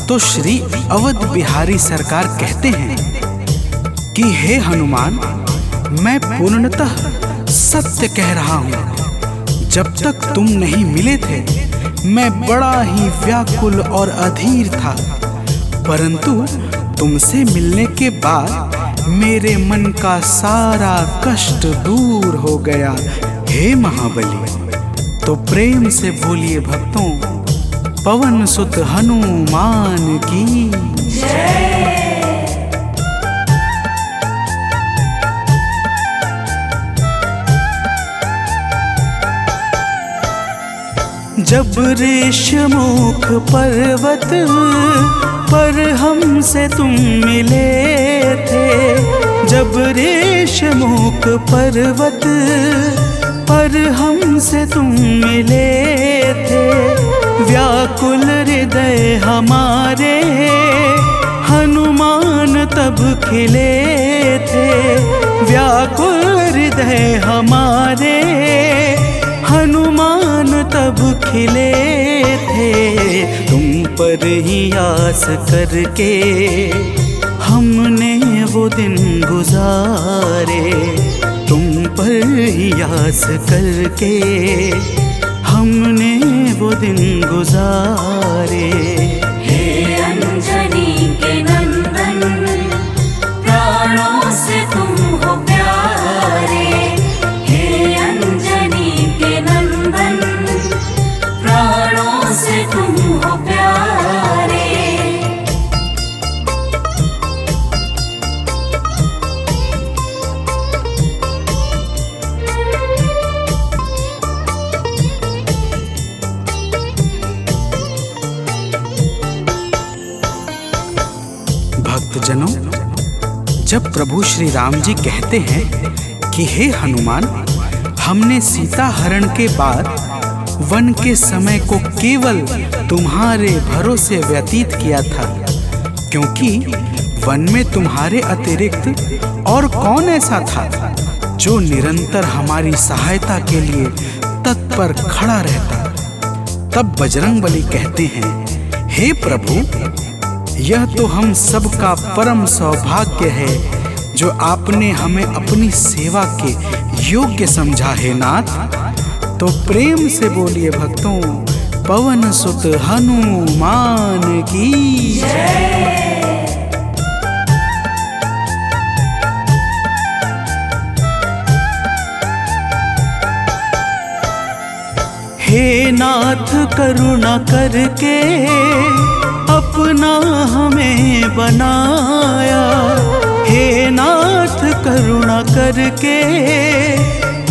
तो श्री अवध बिहारी सरकार कहते हैं कि हे हनुमान, मैं पूर्णतः सत्य कह रहा हूँ। जब तक तुम नहीं मिले थे मैं बड़ा ही व्याकुल और अधीर था, परंतु तुमसे मिलने के बाद मेरे मन का सारा कष्ट दूर हो गया। हे महाबली, तो प्रेम से बोलिए भक्तों, पवन सुत हनुमान की जय। जब ऋषमुख पर्वत पर हमसे तुम मिले थे, जब ऋषमुख पर्वत पर हमसे तुम मिले थे, व्याकुल हृदय हमारे हनुमान तब खिले थे। व्याकुल हृदय हमारे हनुमान तब खिले थे। तुम पर ही आस करके हमने वो दिन गुजारे, तुम पर ही आस करके हमने वो दिन गुजारे। हे अंजनी के नंदन, प्राणों से तुम हो प्यारे। हे अंजनी के नंदन, प्राणों से तुम हो प्यारे। जब प्रभु श्री राम जी कहते हैं कि हे हनुमान, हमने सीता हरण के बाद वन के समय को केवल तुम्हारे भरोसे व्यतीत किया था, क्योंकि वन में तुम्हारे अतिरिक्त और कौन ऐसा था जो निरंतर हमारी सहायता के लिए तत्पर खड़ा रहता। तब बजरंगबली कहते हैं, हे प्रभु, यह तो हम सबका परम सौभाग्य है जो आपने हमें अपनी सेवा के योग्य समझा है नाथ। तो प्रेम से बोलिए भक्तों, पवन सुत हनुमान की जय। हे नाथ करुणा करके अपना हमें बनाया, हे नाथ करुणा करके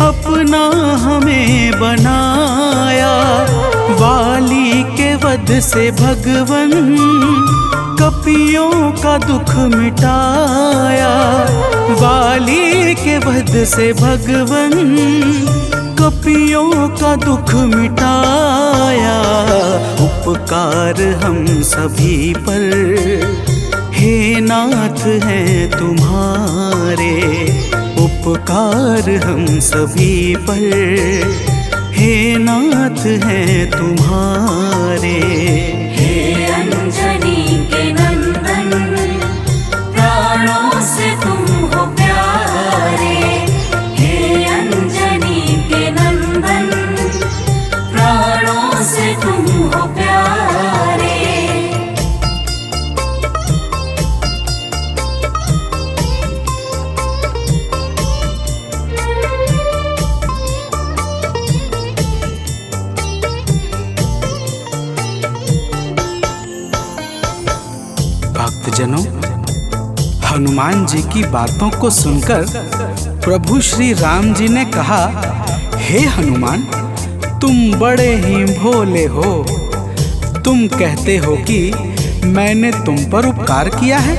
अपना हमें बनाया। वाली के वध से भगवन कपियों का दुख मिटाया, वाली के वध से भगवन कपियों का दुख मिटाया। उपकार हम सभी पर हे नाथ हैं तुम्हारे, उपकार हम सभी पर हे नाथ हैं तुम्हारे। हे अंजनी के नंदन, प्राणों से तुम हो प्यारे। हे अंजनी के नंदन, प्राणों से तुम हो प्यारे। भक्तजनों, हनुमान जी की बातों को सुनकर प्रभु श्री राम जी ने कहा, हे हनुमान, तुम बड़े ही भोले हो। तुम कहते हो कि मैंने तुम पर उपकार किया है,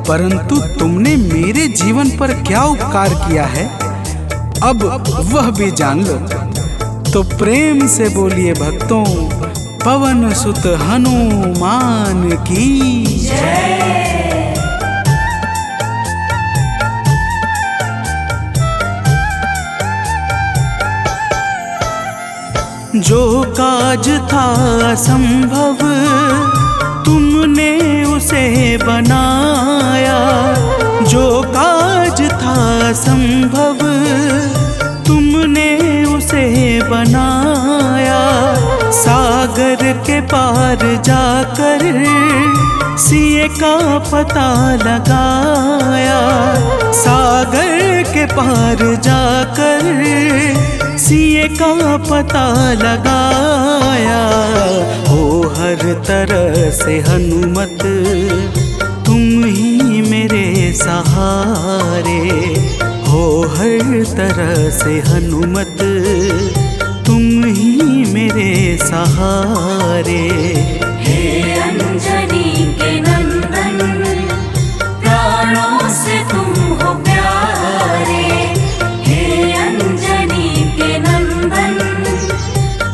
परंतु तुमने मेरे जीवन पर क्या उपकार किया है, अब वह भी जान लो। तो प्रेम से बोलिए भक्तों, पवन सुत हनुमान की जय। जो काज था संभव तुमने उसे बनाया, जो काज था संभव तुमने उसे बनाया। सागर के पार जाकर सिए का पता लगाया, सागर के पार जाकर सिए का पता लगाया। हो हर तरह से हनुमत तुम ही मेरे सहारे, हो हर तरह से हनुमत तुम ही मेरे सहारे। हे अंजनी के नंदन, प्राणों से तुम हो प्यारे। हे अंजनी के नंदन,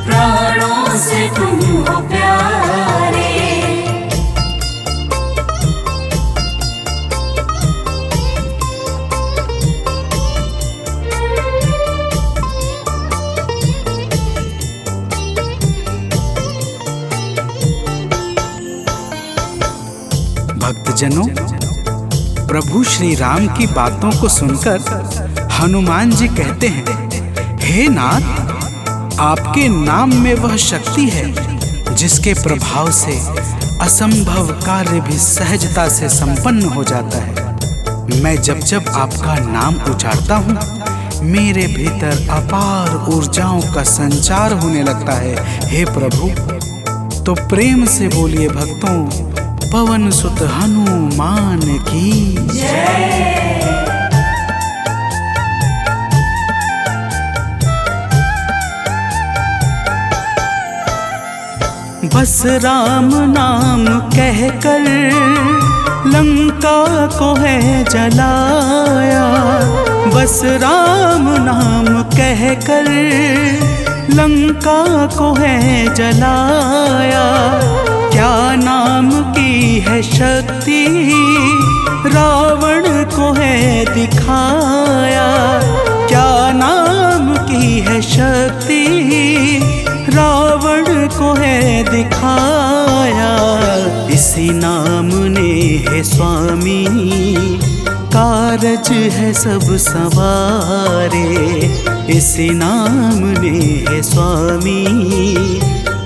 प्राणों से तुम हो प्यारे। भक्तजनों, प्रभु श्री राम की बातों को सुनकर हनुमान जी कहते हैं, हे नाथ, आपके नाम में वह शक्ति है जिसके प्रभाव से असंभव कार्य भी सहजता से संपन्न हो जाता है। मैं जब जब आपका नाम उचारता हूँ, मेरे भीतर अपार ऊर्जाओं का संचार होने लगता है। हे प्रभु, तो प्रेम से बोलिए भक्तों, पवन सुत हनुमान की जय। बस राम नाम कहकर लंका को है जलाया, बस राम नाम कहकर लंका को है जलाया। क्या नाम की है शक्ति रावण को है दिखाया, क्या नाम की है शक्ति रावण को है दिखाया। इसी नाम ने है स्वामी कारज है सब सवारे, इसी नाम ने है स्वामी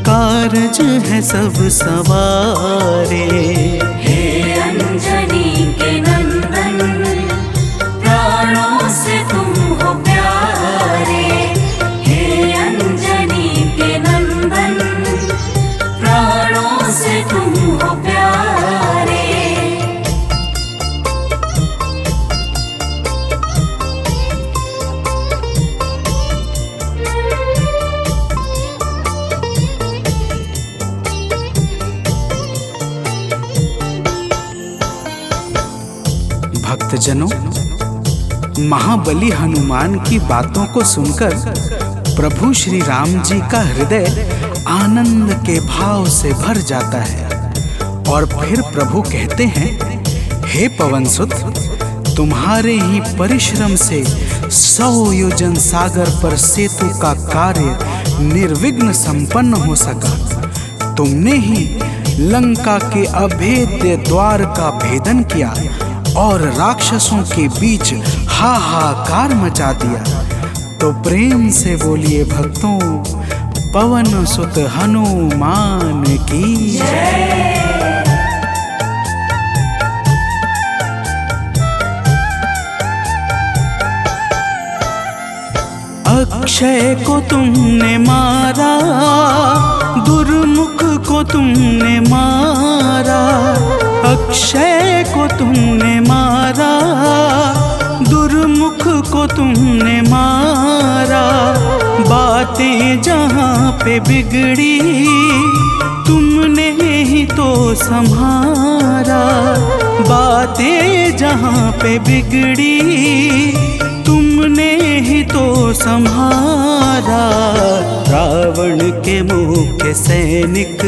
कारज है सब सवारे। हे अंजनी के नंदन, प्राणों से तुम हो प्यारे। हे अंजनी के नंदन, प्राणों से तुम हो प्यारे। भक्तजनों, महाबली हनुमान की बातों को सुनकर प्रभु श्री राम जी का हृदय आनंद के भाव से भर जाता है और फिर प्रभु कहते हैं, हे पवनसुत, तुम्हारे ही परिश्रम से 100 योजन सागर पर सेतु का कार्य निर्विघ्न संपन्न हो सका। तुमने ही लंका के अभेद्य द्वार का भेदन किया और राक्षसों के बीच हाहाकार मचा दिया। तो प्रेम से बोलिए भक्तों, पवन सुत हनुमान की जय। अक्षय को तुमने मारा, दुर्मुख को तुमने मारा, अक्षय को तुमने मारा, दुर्मुख को तुमने मारा। बातें जहाँ पे बिगड़ी तुमने ही तो संभारा, बातें जहाँ पे बिगड़ी तुमने ही तो संहारा। रावण के मुख्य सैनिक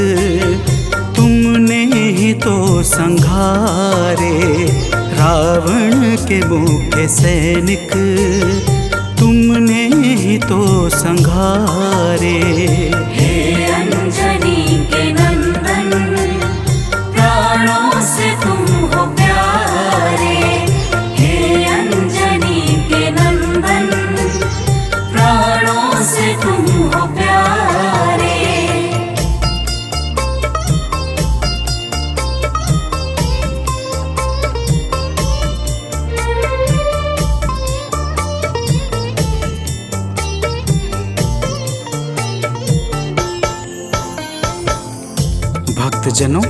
तुमने ही तो संघारे, रावण के मुख्य सैनिक तुमने ही तो संघारे। हे अंजनी के नंदन, प्राणों से तुम हो प्यारे। हे अंजनी के नंदन, प्राणों से तुम हो प्यारे। भक्तजनों,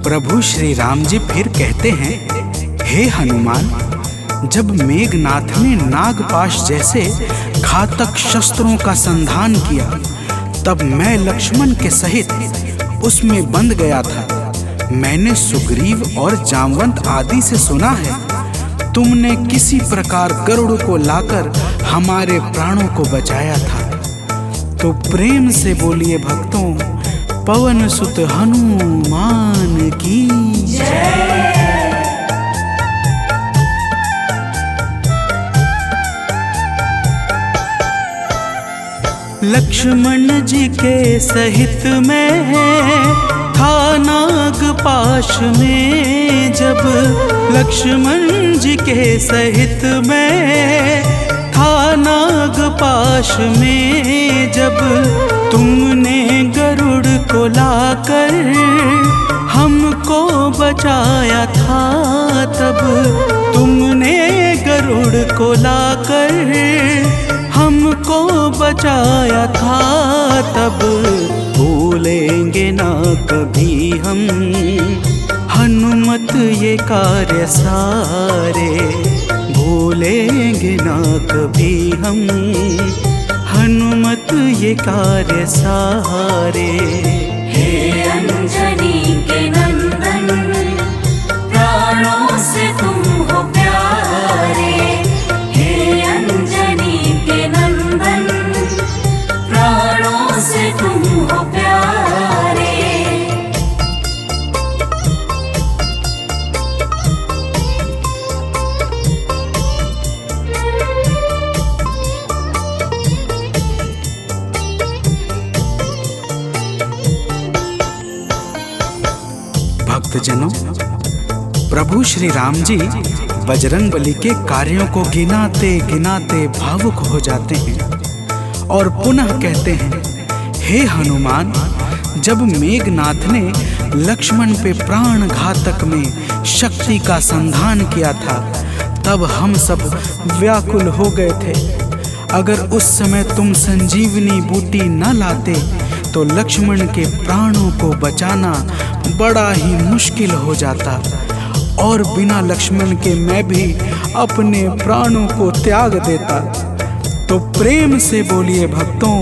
प्रभु श्री राम जी फिर कहते हैं, हे हनुमान, जब मेघनाथ ने नागपाश जैसे घातक शस्त्रों का संधान किया, तब मैं लक्ष्मण के सहित उसमें बंध गया था। मैंने सुग्रीव और जामवंत आदि से सुना है, तुमने किसी प्रकार गरुड़ को लाकर हमारे प्राणों को बचाया था। तो प्रेम से बोलिए भक्तों, पवन सुत हनुमान की जय। लक्ष्मण जी के सहित में था नागपाश में, जब लक्ष्मण जी के सहित में था नागपाश में, जब तुमने गरुड़ को लाकर हमको बचाया था, तब तुमने गरुड़ को लाकर हमको बचाया था। तब भूलेंगे ना कभी हम हनुमत ये कार्य सारे, भूलेंगे ना कभी हम हनुमत ये कार्य सारे। हे अंजनी के नंदन, प्रभु श्री राम जी बजरंगबली के कार्यों को गिनाते गिनाते भावुक हो जाते हैं और पुनः कहते हैं, हे हनुमान, जब मेघनाथ ने लक्ष्मण पे प्राण घातक में शक्ति का संधान किया था तब हम सब व्याकुल हो गए थे। अगर उस समय तुम संजीवनी बूटी न लाते तो लक्ष्मण के प्राणों को बचाना बड़ा ही मुश्किल हो जाता और बिना लक्ष्मण के मैं भी अपने प्राणों को त्याग देता। तो प्रेम से बोलिए भक्तों,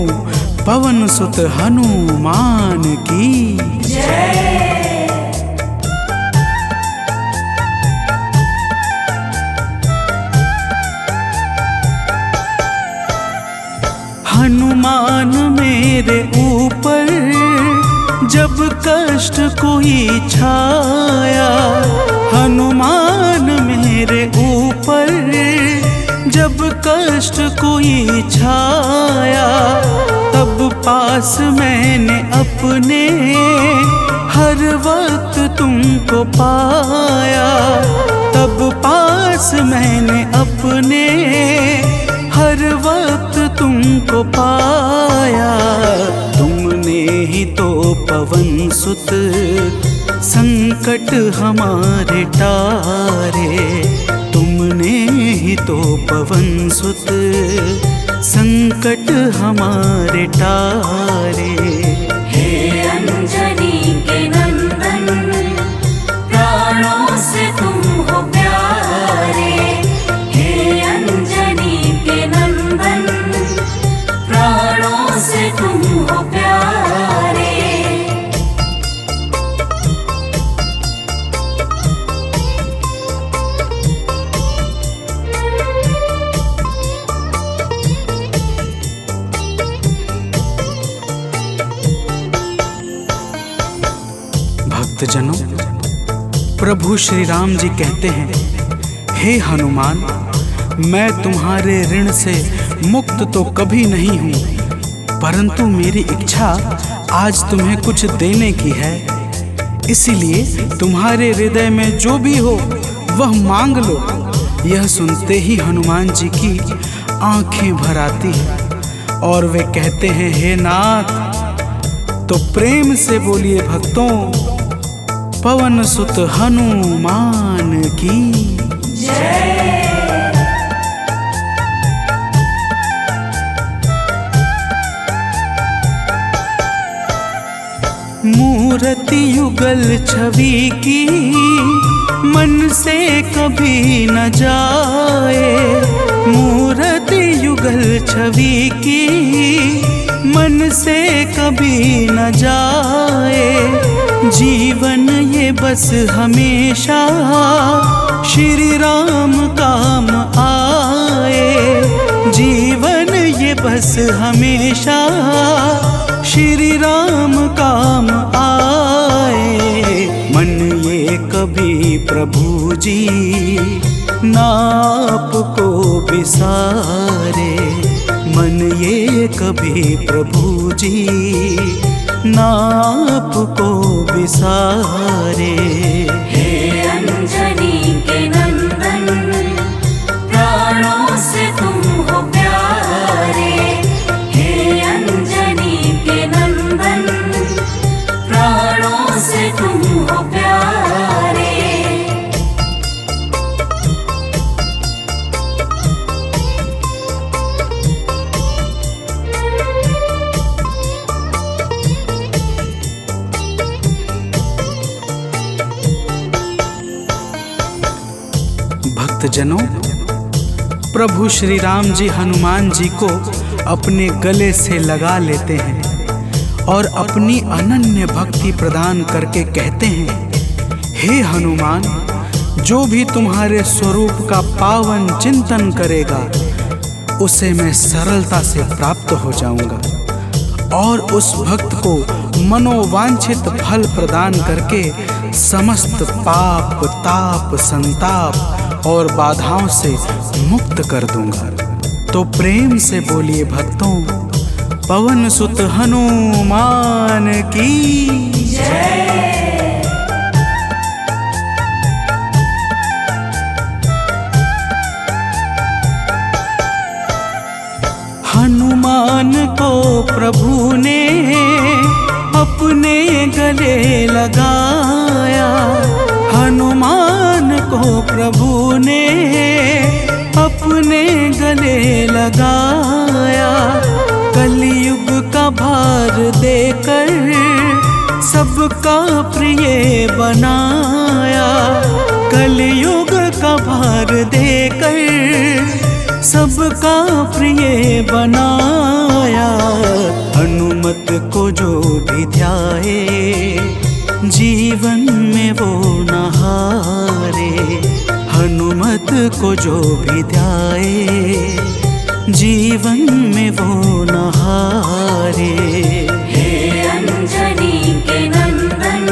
पवन सुत हनुमान की जय। हनुमान मेरे ऊपर जब कष्ट कोई छाया, हनुमान मेरे ऊपर जब कष्ट कोई छाया, तब पास मैंने अपने हर वक्त तुमको पाया, तब पास मैंने अपने हर वक्त तुमको पाया। तुमने ही तो पवन सुत संकट हमारे टारे, तुमने ही तो पवन सुत संकट हमारे टारे। हे अंजनी के नंदन, प्राणों से तुम हो प्यारे। हे अंजनी के नंदन, प्राणों से तुम हो प्यारे। भक्तजनों, प्रभु श्री राम जी कहते हैं, हे हनुमान, मैं तुम्हारे ऋण से मुक्त तो कभी नहीं हूँ, परंतु मेरी इच्छा आज तुम्हें कुछ देने की है। इसीलिए तुम्हारे हृदय में जो भी हो वह मांग लो। यह सुनते ही हनुमान जी की आंखें भर आती हैं और वे कहते हैं, हे नाथ। तो प्रेम से बोलिए भक्तों, पवन सुत हनुमान की जय। मूर्ति युगल छवि की मन से कभी न जाए, मूर्ति युगल छवि की मन से कभी न जाए। जीवन ये बस हमेशा श्री राम काम आए, जीवन ये बस हमेशा श्री राम काम आए। मन ये कभी प्रभु जी नाप को बिसारे, मन ये कभी प्रभु जी नाप को बिसारे। हे अंजनी के नंदन, प्राणों से तुम हो प्यारे। हे अंजनी के नंदन, प्राणों से तुम हो प्यारे। भक्तजनों, प्रभु श्री राम जी हनुमान जी को अपने गले से लगा लेते हैं और अपनी अनन्य भक्ति प्रदान करके कहते हैं, हे हनुमान, जो भी तुम्हारे स्वरूप का पावन चिंतन करेगा उसे मैं सरलता से प्राप्त हो जाऊंगा और उस भक्त को मनोवांछित फल प्रदान करके समस्त पाप, ताप, संताप और बाधाओं से मुक्त कर दूंगा। तो प्रेम से बोलिए भक्तों, पवन सुत हनुमान की जय। हनुमान को प्रभु ने अपने गले लगाया। हनुमान को प्रभु ने अपने गले लगाया। कलयुग का भार देकर सबका प्रिय बनाया। कलयुग का भार देकर सबका प्रिय बनाया। हनुमत को जो भी ध्याए जीवन में वो न हारे। हनुमत को जो भी ध्याए जीवन में वो न हारे। हे अंजनी के नंदन,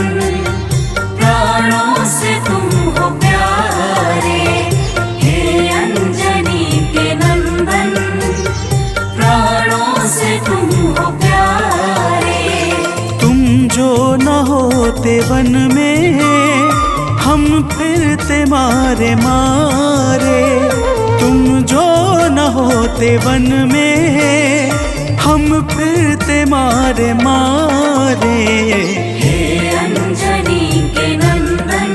प्राणों से तुम हो प्यारे। हे अंजनी के नंदन, प्राणों से तुम हो प्यारे। तुम जो न होते वन में हम फिरते मारे मारे। तुम जो न होते वन में हम फिरते मारे मारे। हे अंजनी के नंदन,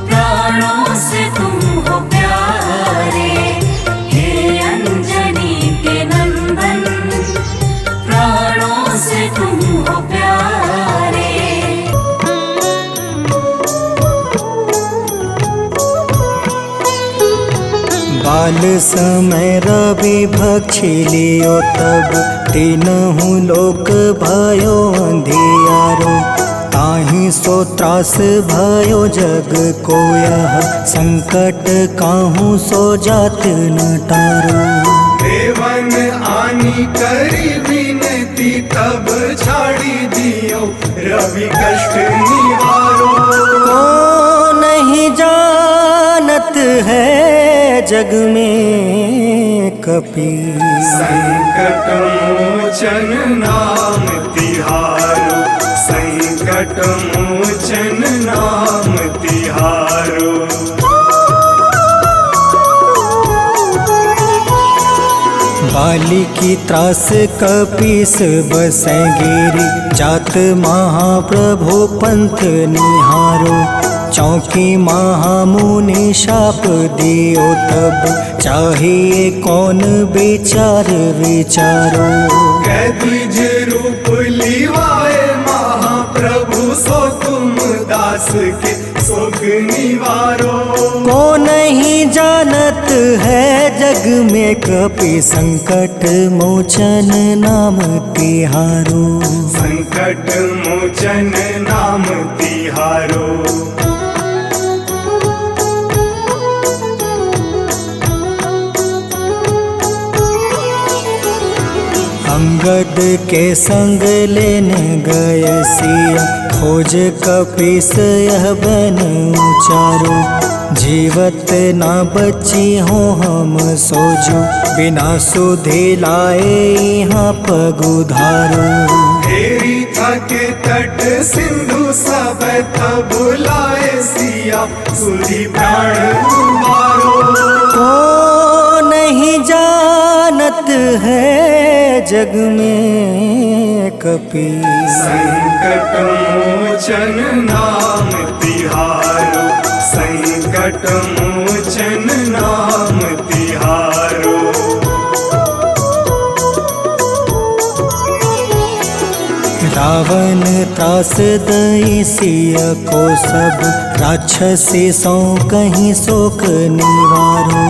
प्राणों से तुम हो प्यारे। हे अंजनी के नंदन, प्राणों से तुम हो प्यारे। बाल समय रवि भक्षी लियो तब, तीनहु लोक भयो अंधियारो। ताहि सो त्रास भयो जग को यह, संकट काहू सो जात न टारो। देवन आनी करी विनती तब छाड़ी दियो रवि कष्ट निवारो। को नहीं जानत है जग में कपि, संकट मोचन नाम तिहारो। संकट मोचन नाम तिहारो। बाली की त्रास कपीस बसै गिरी, जात महाप्रभु पंथ निहारो। चौकी महामुनि शाप दियो तब, चाहिए कौन विचार विचारो। कैद्विज रूप लिवाए महाप्रभु, सो तुम दास के शोक निवारो। को नहीं जानत है जग में कपि, संकट मोचन नाम तिहारो। संकट मोचन नाम तिहारो। अंगद के संग लेने गए सिया, खोज कपीस यह बन उचारो। जीवत ना बची हो हम सोजो, बिना सुधि लाए यहाँ पग उधारो। तेरी थके तट सिंधु सब तब लाए सिया, सुधि प्राण तुम्हारो। को नहीं जानत है जग में कपि, संकट मोचन नाम तिहारो। संकट मोचन नाम तिहारो। रावण त्रास दई सिया को सब, राक्षसी सो कहीं शोक निवारो।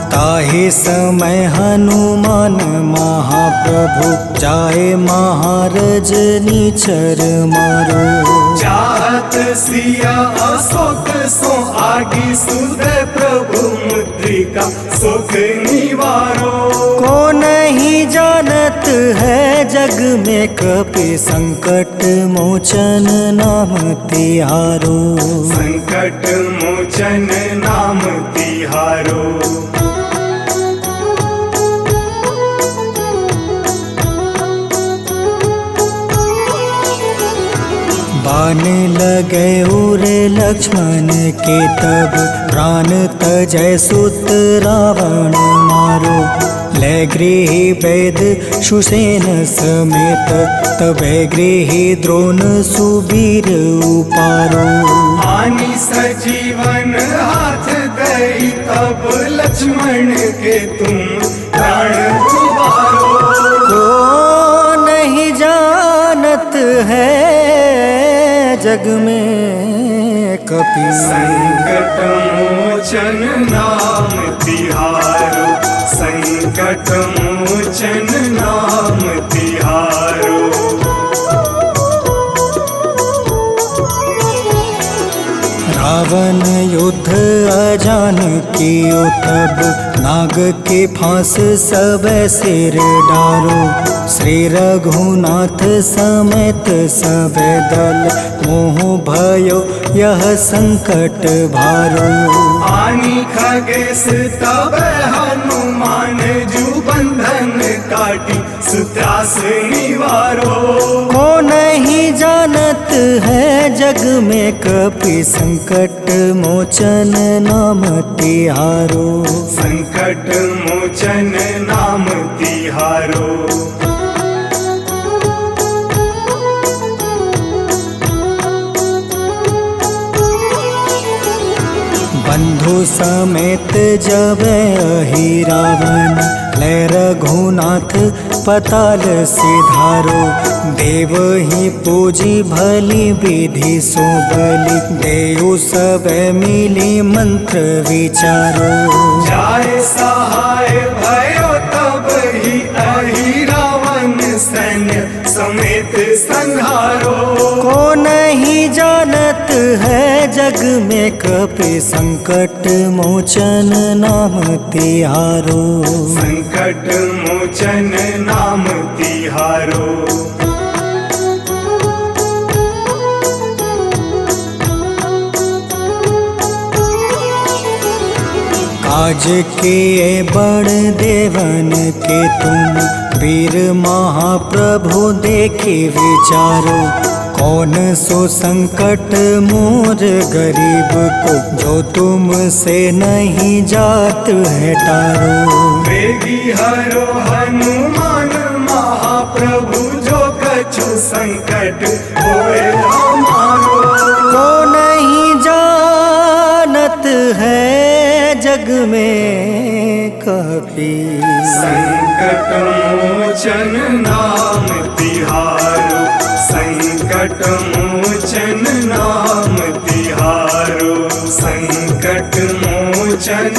ताहि समय हनुमान महाप्रभु, जाए महारज नीचर मारो। चाहत सिया अशोक सो आगी, सुधे प्रभु मुद्रिका सुख निवारो। को नहीं जानत है जग में कपि, संकट मोचन नाम तिहारो। संकट मोचन नाम तिहारो। बान लगे उर लक्ष्मण के तब प्राण तजय सुत रावण मारो। ले गृह वैद सुसेन समेत तबे गृह द्रोण सुबीर उपारो। आनी सजीवन हाथ दई तब लक्ष्मण के तुम प्राण उबारो। को नहीं जानत है जग में कपि संकट मोचन नाम तिहारो। संकट मोचन नाम तिहारो। रावण युद्ध अजान कियो तब नाग के फांस सब सिर डारो। श्री रघुनाथ समेत सब दल मोह भयो यह संकट भारो। आनी खगेश तब हनुमान जू बंधन काटी सुत्रास निवारो। को नहीं जानत है जग में कपि संकट मोचन नाम तिहारो। संकट मोचन नाम तिहारो। बंधु समेत जब अहि रावण ले रघुनाथ पताल सिधारो। देव ही पूजी भली विधि सो बलि देव सब मिली मंत्र विचारो। जाय सहाय भयो तब ही अहि रावण सैन्य समेत संहारो। को नहीं जानत है जग में कपि संकट मोचन नाम तिहारो। संकट मोचन नाम तिहारो। काज किए बड़ देवन के तुम वीर महाप्रभु देखे विचारो। कौन सो संकट मोर गरीब को जो तुमसे नहीं जात है टारो। वेगी हरो हनुमान महाप्रभु जो कछु संकट होए हमारो। को नहीं जानत है जग में कपि संकट मोचन नाम तिहारो। संकट मोचन नाम तिहारो। संकट मोचन